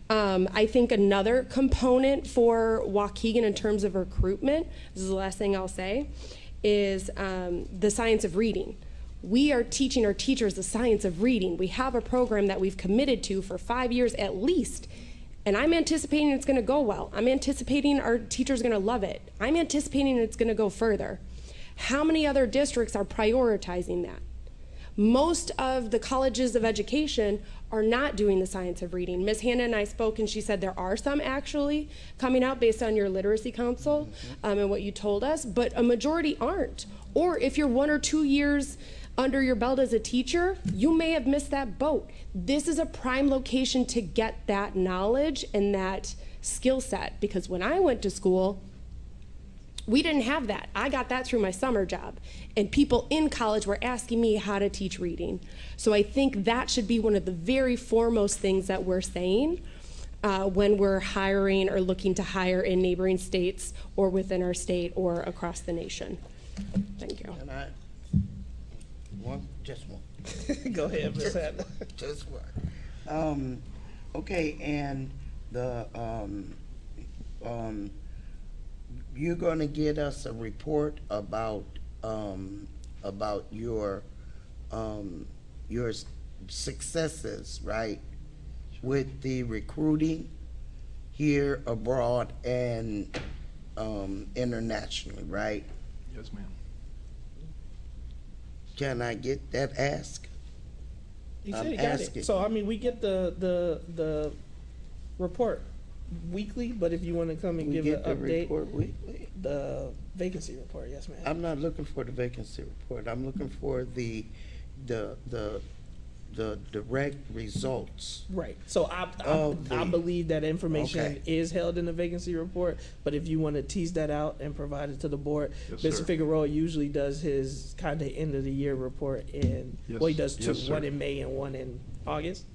I think another component for Waukegan in terms of recruitment, this is the last thing I'll say, is the science of reading. We are teaching our teachers the science of reading. We have a program that we've committed to for 5 years at least, and I'm anticipating it's going to go well. I'm anticipating our teachers are going to love it. I'm anticipating it's going to go further. How many other districts are prioritizing that? Most of the colleges of education are not doing the science of reading. Ms. Hannah and I spoke, and she said there are some actually coming out based on your literacy council and what you told us, but a majority aren't. Or if you're 1 or 2 years under your belt as a teacher, you may have missed that boat. This is a prime location to get that knowledge and that skill set, because when I went to school, we didn't have that. I got that through my summer job, and people in college were asking me how to teach reading. So I think that should be one of the very foremost things that we're saying when we're hiring or looking to hire in neighboring states or within our state or across the nation. Thank you. And just one. Go ahead, Ms. Hannah. Just one. Okay, and you're gonna get us a report about your successes, right? With the recruiting here, abroad, and internationally, right? Yes, ma'am. Can I get that ask? He said I'm he got asking. it. So I mean, we get the report weekly, but if you want to come and We give get an the update, report weekly? the vacancy report, yes, ma'am. I'm not looking for the vacancy report. I'm looking for the direct results. Right. So I believe that information Okay. is held in the vacancy report, but if you want to tease that out and provide it to the board, Yes, Mr. sir. Figueroa usually does his kind of end of the year report in, Yes. well, he does two, Yes, sir. one in May and one in August.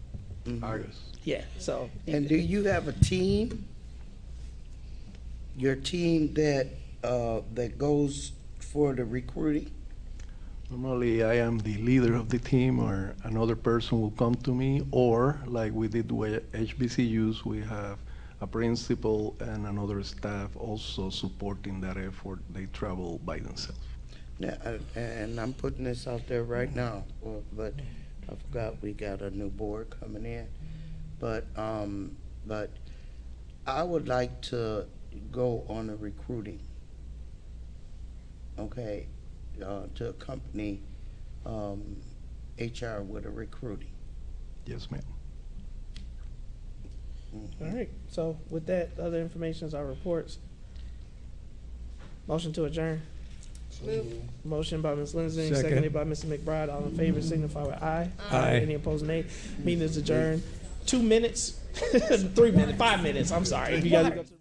August. Yeah, so. And do you have a team? Your team that goes for the recruiting? Normally, I am the leader of the team, or another person will come to me, or like we did with HBCUs, we have a principal and another staff also supporting that effort. They travel by themselves. Yeah, and I'm putting this out there right now, but I forgot we got a new board coming in. But I would like to go on a recruiting, okay, to accompany HR with a recruiting. Yes, ma'am. All right, so with that, other information is our reports. Motion to adjourn. Motion by Ms. Lindsay, Second. seconded by Mr. McBride. All in favor signify with aye. Aye. Any opposed, nay. Meeting is adjourned. 2 minutes, 3 minutes, 5 minutes, I'm sorry. If you guys go to the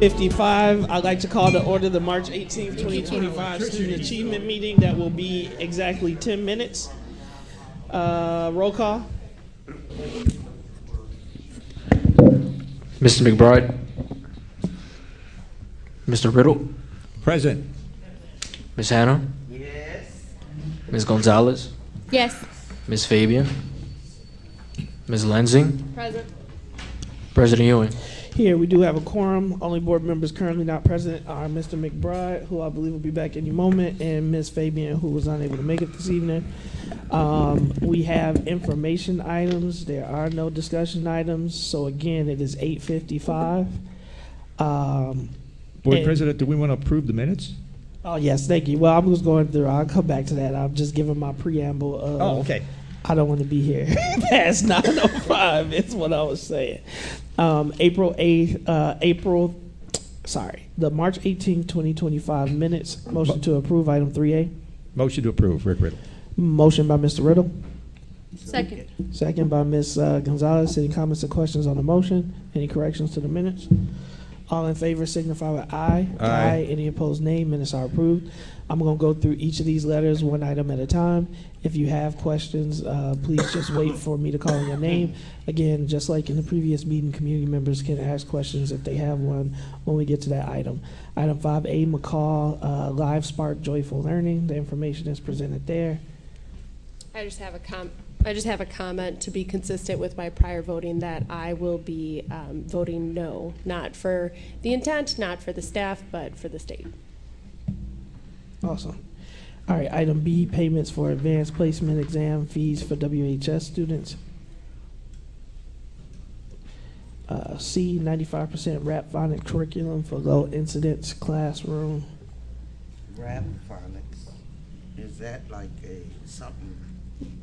55, I'd like to call to order the March 18th, 2025 Student Achievement Meeting. That will be exactly 10 minutes. Roll call. Mr. McBride. Mr. Riddle. Present. Ms. Hannah. Yes. Ms. Gonzalez. Yes. Ms. Fabian. Ms. Lensing. Present. President Ewing. Here, we do have a quorum. Only board members currently not present are Mr. McBride, who I believe will be back any moment, and Ms. Fabian, who was unable to make it this evening. We have information items. There are no discussion items. So again, it is 8:55. Board And- President, do we want to approve the minutes? Oh, yes, thank you. Well, I'm just going through. I'll come back to that. I'm just giving my preamble of. Oh, okay. I don't want to be here past 9:05 is what I was saying. April 8th, the March 18th, 2025 minutes. Motion to approve item 3A. Motion to approve, Rick Riddle. Motion by Mr. Riddle. Second. Second by Ms. Gonzalez. Any comments or questions on the motion? Any corrections to the minutes? All in favor signify with aye. Aye. Any opposed, nay. Minutes are approved. I'm going to go through each of these letters one item at a time. If you have questions, please just wait for me to call your name. Again, just like in the previous meeting, community members can ask questions if they have one when we get to that item. Item 5A, McCall Live Spark Joyful Learning. The information is presented there. I just have a comment to be consistent with my prior voting that I will be voting no, not for the intent, not for the staff, but for the state. Awesome. All right, item B, payments for advanced placement exam fees for WHS students. C, 95% rap phonics curriculum for low incidence classroom. Rap phonics. Is that like something?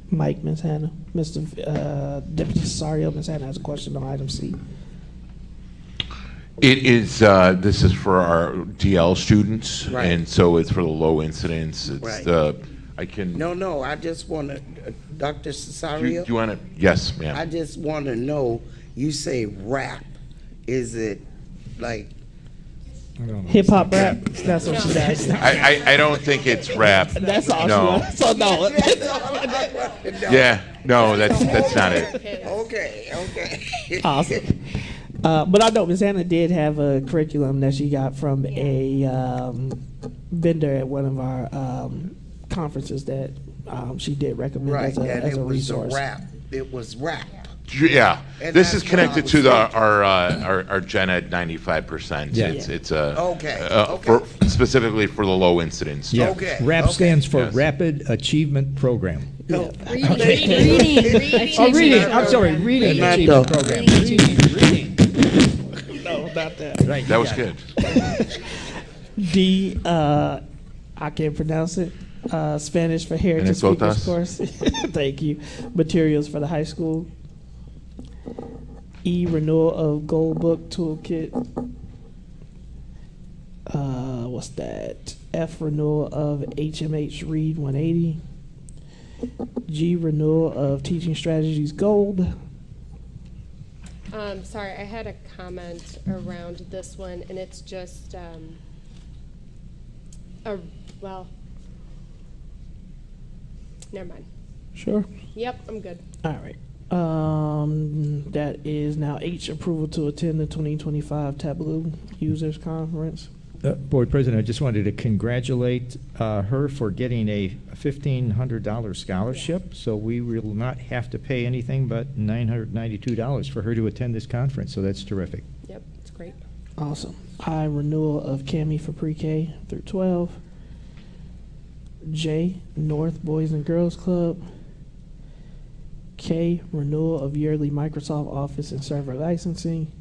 Mike, Ms. Hannah. Mr. Deputy Cesario, Ms. Hannah has a question on item C. It is, this is for our DL students, Right. and so it's for the low incidence. It's Right. I can. No, I just want to, Dr. Do Cesario? you want to? Yes, ma'am. I just want to know, you say rap, is it like? Hip hop rap, that's what she does. I don't think it's rap. That's all No. she wants. So no. Yeah, no, that's not it. Okay. Awesome. But I know Ms. Hannah did have a curriculum that she got from a vendor at one of our conferences that she did recommend Right, as a, and as it a was resource. rap. It was rap. Yeah, And this that's is connected what I to was our Gen Ed 95%. Yeah. It's Okay, for specifically for the low incidence. Yeah. Okay, RAP okay. stands for Yes. Rapid Achievement Program. Yeah. Reading. Oh, reading. I'm sorry, reading Not achievement the- program. Reading. No, not that. Right, you That was got it. good. D, I can't pronounce it. Spanish for Heritage it's Speakers botas. course. Thank you. Materials for the high school. E, renewal of Gold Book Toolkit. What's that? F, renewal of HMH Read 180. G, renewal of Teaching Strategies Gold. Sorry, I had a comment around this one, and it's just, well, never mind. Sure. Yep, I'm good. All right. That is now H, approval to attend the 2025 Tableau Users Conference. Board President, I just wanted to congratulate her for getting a $1,500 scholarship, so we will not have to pay anything but $992 for her to attend this conference, so that's terrific. Yep, it's great. Awesome. I, renewal of CAMI for pre-K through 12. J, North Boys and Girls Club. K, renewal of yearly Microsoft Office and server licensing.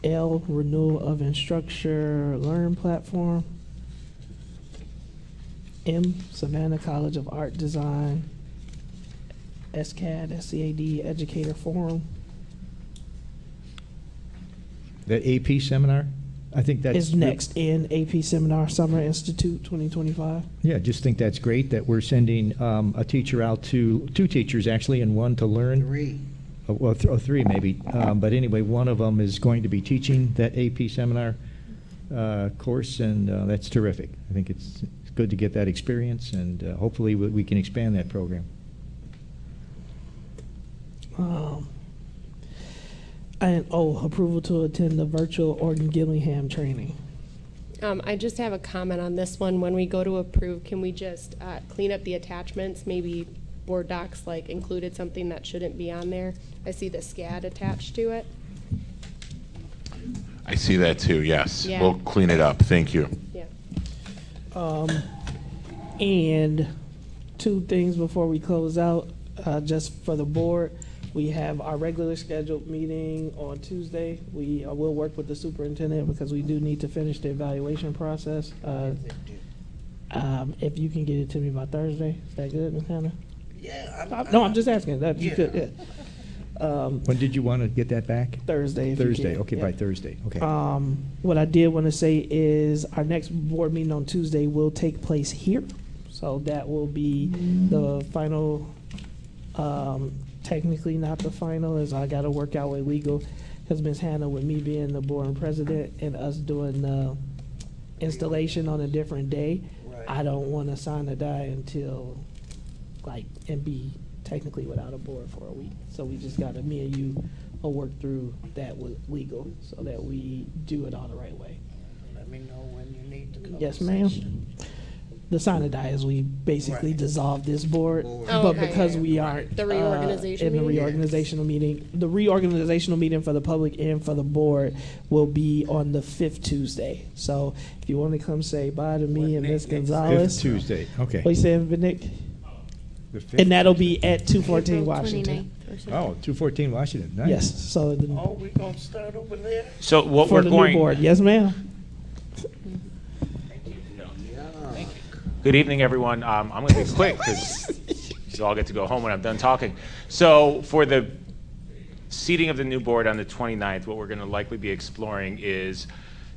L, renewal of Instructure Learn platform. M, Savannah College of Art Design. SCAD, SCAD Educator Forum. That AP seminar, I think that's. Is next in AP Seminar Summer Institute 2025. Yeah, just think that's great that we're sending a teacher out to, two teachers actually, and one to learn. Three. Well, three maybe, but anyway, one of them is going to be teaching that AP seminar. course, and that's terrific. I think it's good to get that experience, and hopefully we can expand that program. And approval to attend the virtual Orton Gillingham training. I just have a comment on this one. When we go to approve, can we just clean up the attachments? Maybe board docs like included something that shouldn't be on there. I see the SCAD attached to it. I see that too, yes. Yeah. We'll clean it up, thank you. Yeah. And two things before we close out, just for the board. We have our regular scheduled meeting on Tuesday. We will work with the superintendent because we do need to finish the evaluation process. If you can get it to me by Thursday, is that good, Ms. Hannah? Yeah. No, I'm just asking. That you could, yeah. When did you want to get that back? Thursday. If you Thursday, can. okay, Yeah. by Thursday, okay. What I did want to say is our next board meeting on Tuesday will take place here. So that will be the final, technically not the final, as I got to work out with legal, because Ms. Hannah, with me being the board president and us doing the installation on a different day, I don't want to sign a die until, and be technically without a board for a week. So we just got to, me and you will work through that with legal so that we do it all the right way. Let me know when you need to come. Yes, ma'am. The sign of die is we basically dissolve this board, Oh, but okay. because we aren't The reorganization in the meeting? the reorganizational meeting for the public and for the board will be on the 5th Tuesday. So if you want to come say bye to me and Ms. Gonzalez. 5th Tuesday, okay. What you saying, Nick? The 5th? And that'll be at 214 Washington. Oh, 214 Washington, nice. Yes, so Oh, we gonna start over there? So what for we're the going. new board. Yes, ma'am. Good evening, everyone. I'm going to be quick because you all get to go home when I'm done talking. So for the seating of the new board on the 29th, what we're going to likely be exploring is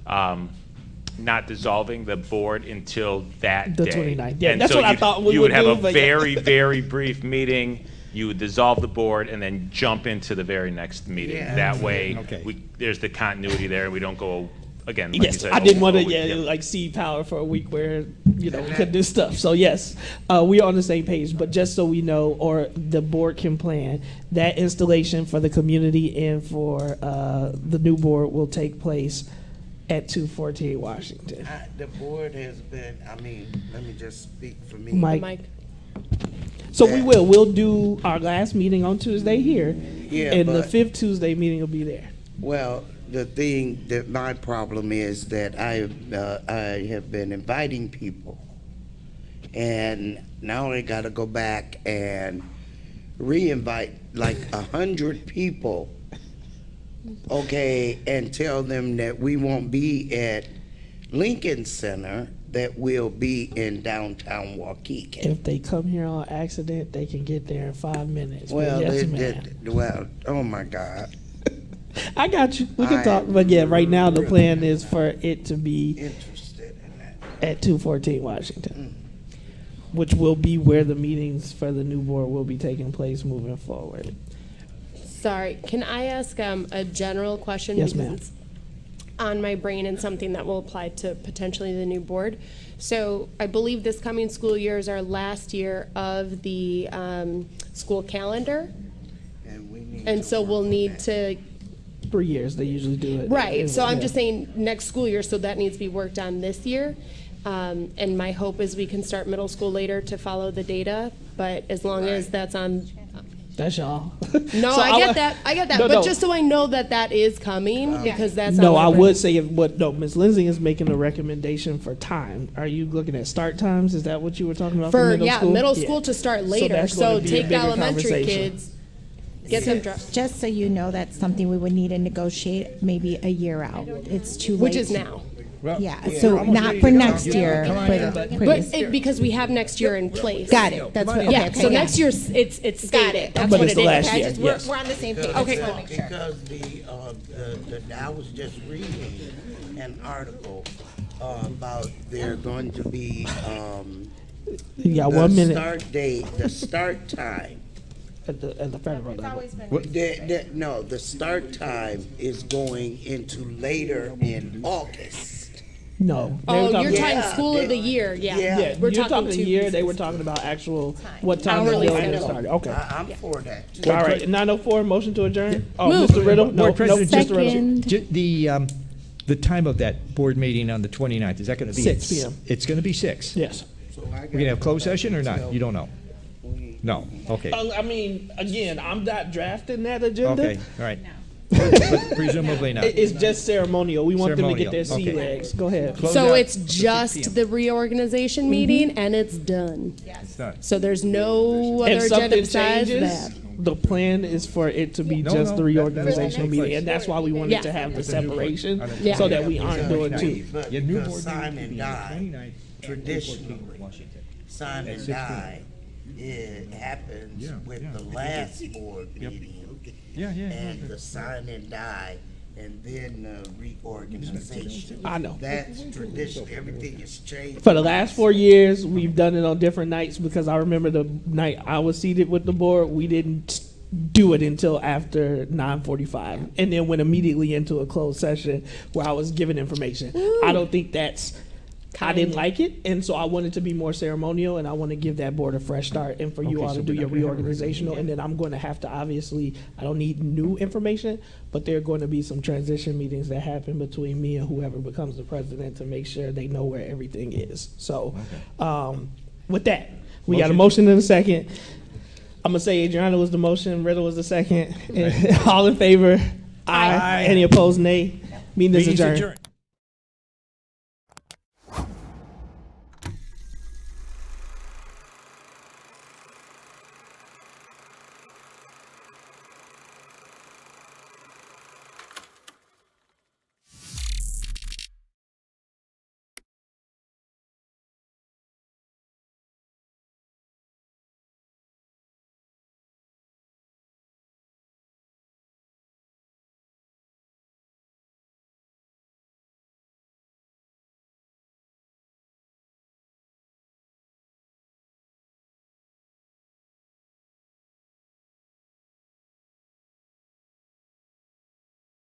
not dissolving the board until that The day. 29th. Yeah, And that's so what I you'd- thought we you would would have do, a but yeah. very, very brief meeting. You would dissolve the board and then jump into the very next meeting. Yeah. That way, Okay. there's the continuity there. We don't go again. Like you Yes, said, I didn't want to, over- like see power for a week where, we could do stuff. So yes, we are on the same page, but just so we know, or the board can plan, that installation for the community and for the new board will take place at 248 Washington. The board has been, let me just speak for me. Mike. So we'll do our last meeting on Tuesday here, Yeah, and the but- 5th Tuesday meeting will be there. Well, the thing that my problem is that I have been inviting people, and now I got to go back and re-invite like 100 people, okay, and tell them that we won't be at Lincoln Center, that we'll be in downtown Waukegan. If they come here on accident, they can get there in 5 minutes. But Well, yes, ma'am. oh my God. I got you. We can talk, but yeah, right now the plan is for it to be Interested in that. at 214 Washington, which will be where the meetings for the new board will be taking place moving forward. Sorry, can I ask a general question? Yes, Because ma'am. it's on my brain and something that will apply to potentially the new board. So I believe this coming school year is our last year of the school calendar. And so we'll need to, 3 years, they usually do it. right, so I'm Yeah. just saying next school year, so that needs to be worked on this year. And my hope is we can start middle school later to follow the data, but as long as that's on. That's y'all. No, So I get that, No, but no. just so I know that that is coming, because that's. No, on I my would brain. say Ms. Lindsay is making a recommendation for time. Are you looking at start times? Is that what you were talking about For, middle yeah, school? middle school to start later, that's so gonna be a take the bigger elementary conversation. kids, get them dropped, Just so you know, that's something we would need to negotiate maybe a year out. It's too late. which is now. Yeah, so not for next year, But because we have next year in place. Got it. That's what, Yeah, okay, so yeah. next year, it's stated, that's But what it's it the is. last Okay, year, just- yes. we're on the same page. Okay, Just wanna make sure. Because I was just reading an article about they're going to be, You got the 1 minute start date, the start time. at the federal level. No, the start time is going into later in August. No. They were Oh, talking- you're talking school of the year, yeah. Yeah, We're you're talking a 2 year, they weeks. were talking about actual, what time the Hourly building schedule. started. Okay. I'm for that. too. All right, 9:04, motion to adjourn? Oh, Move. Mr. Riddle? No, Board President, no, Mr. Riddle. Second. The time of that board meeting on the 29th, is that going to be? 6 p.m. It's going to be 6? Yes. We're going to have closed session or not? You don't know? No, okay. I mean, again, I'm not drafting that agenda. Okay, all right. But presumably not. It's just ceremonial. We want them to get their sea Ceremonial, okay. legs. Go ahead. Close So out it's at 6 just p.m. the reorganization meeting and it's done. It's done. So there's no other If agenda something besides changes, that. the plan is for it to be No, just no, the that- reorganizational meeting, and that's why we wanted Yeah. to have the separation, Yeah. so that we aren't doing two. But Yeah, new because board sign meeting and die, 29th, traditionally, Washington. sign At and 6 p.m. die, it happens Yeah, with yeah. the last board meeting. Yeah, yeah, yeah. And the sign and die, and then the reorganization. I know. That's tradition, everything is changed. For the last 4 years, we've done it on different nights, because I remember the night I was seated with the board, we didn't do it until after 9:45, and then went immediately into a closed session where I was given information. I don't think that's, I didn't like it, and so I wanted to be more ceremonial, and I want to give that board a fresh start, and for you Okay, all so to do we're your not gonna have a reorganizational, and then I'm going to have to, obviously, I don't need new information, but there are going to be some transition meetings that happen between me and whoever becomes the president to make sure they know where everything is. So, with that, we got a motion and a second. I'm gonna say Adriana was the motion, Riddle was the second. All in favor? Aye. Any opposed? Nay. Meeting is Meeting's adjourned. adjourned.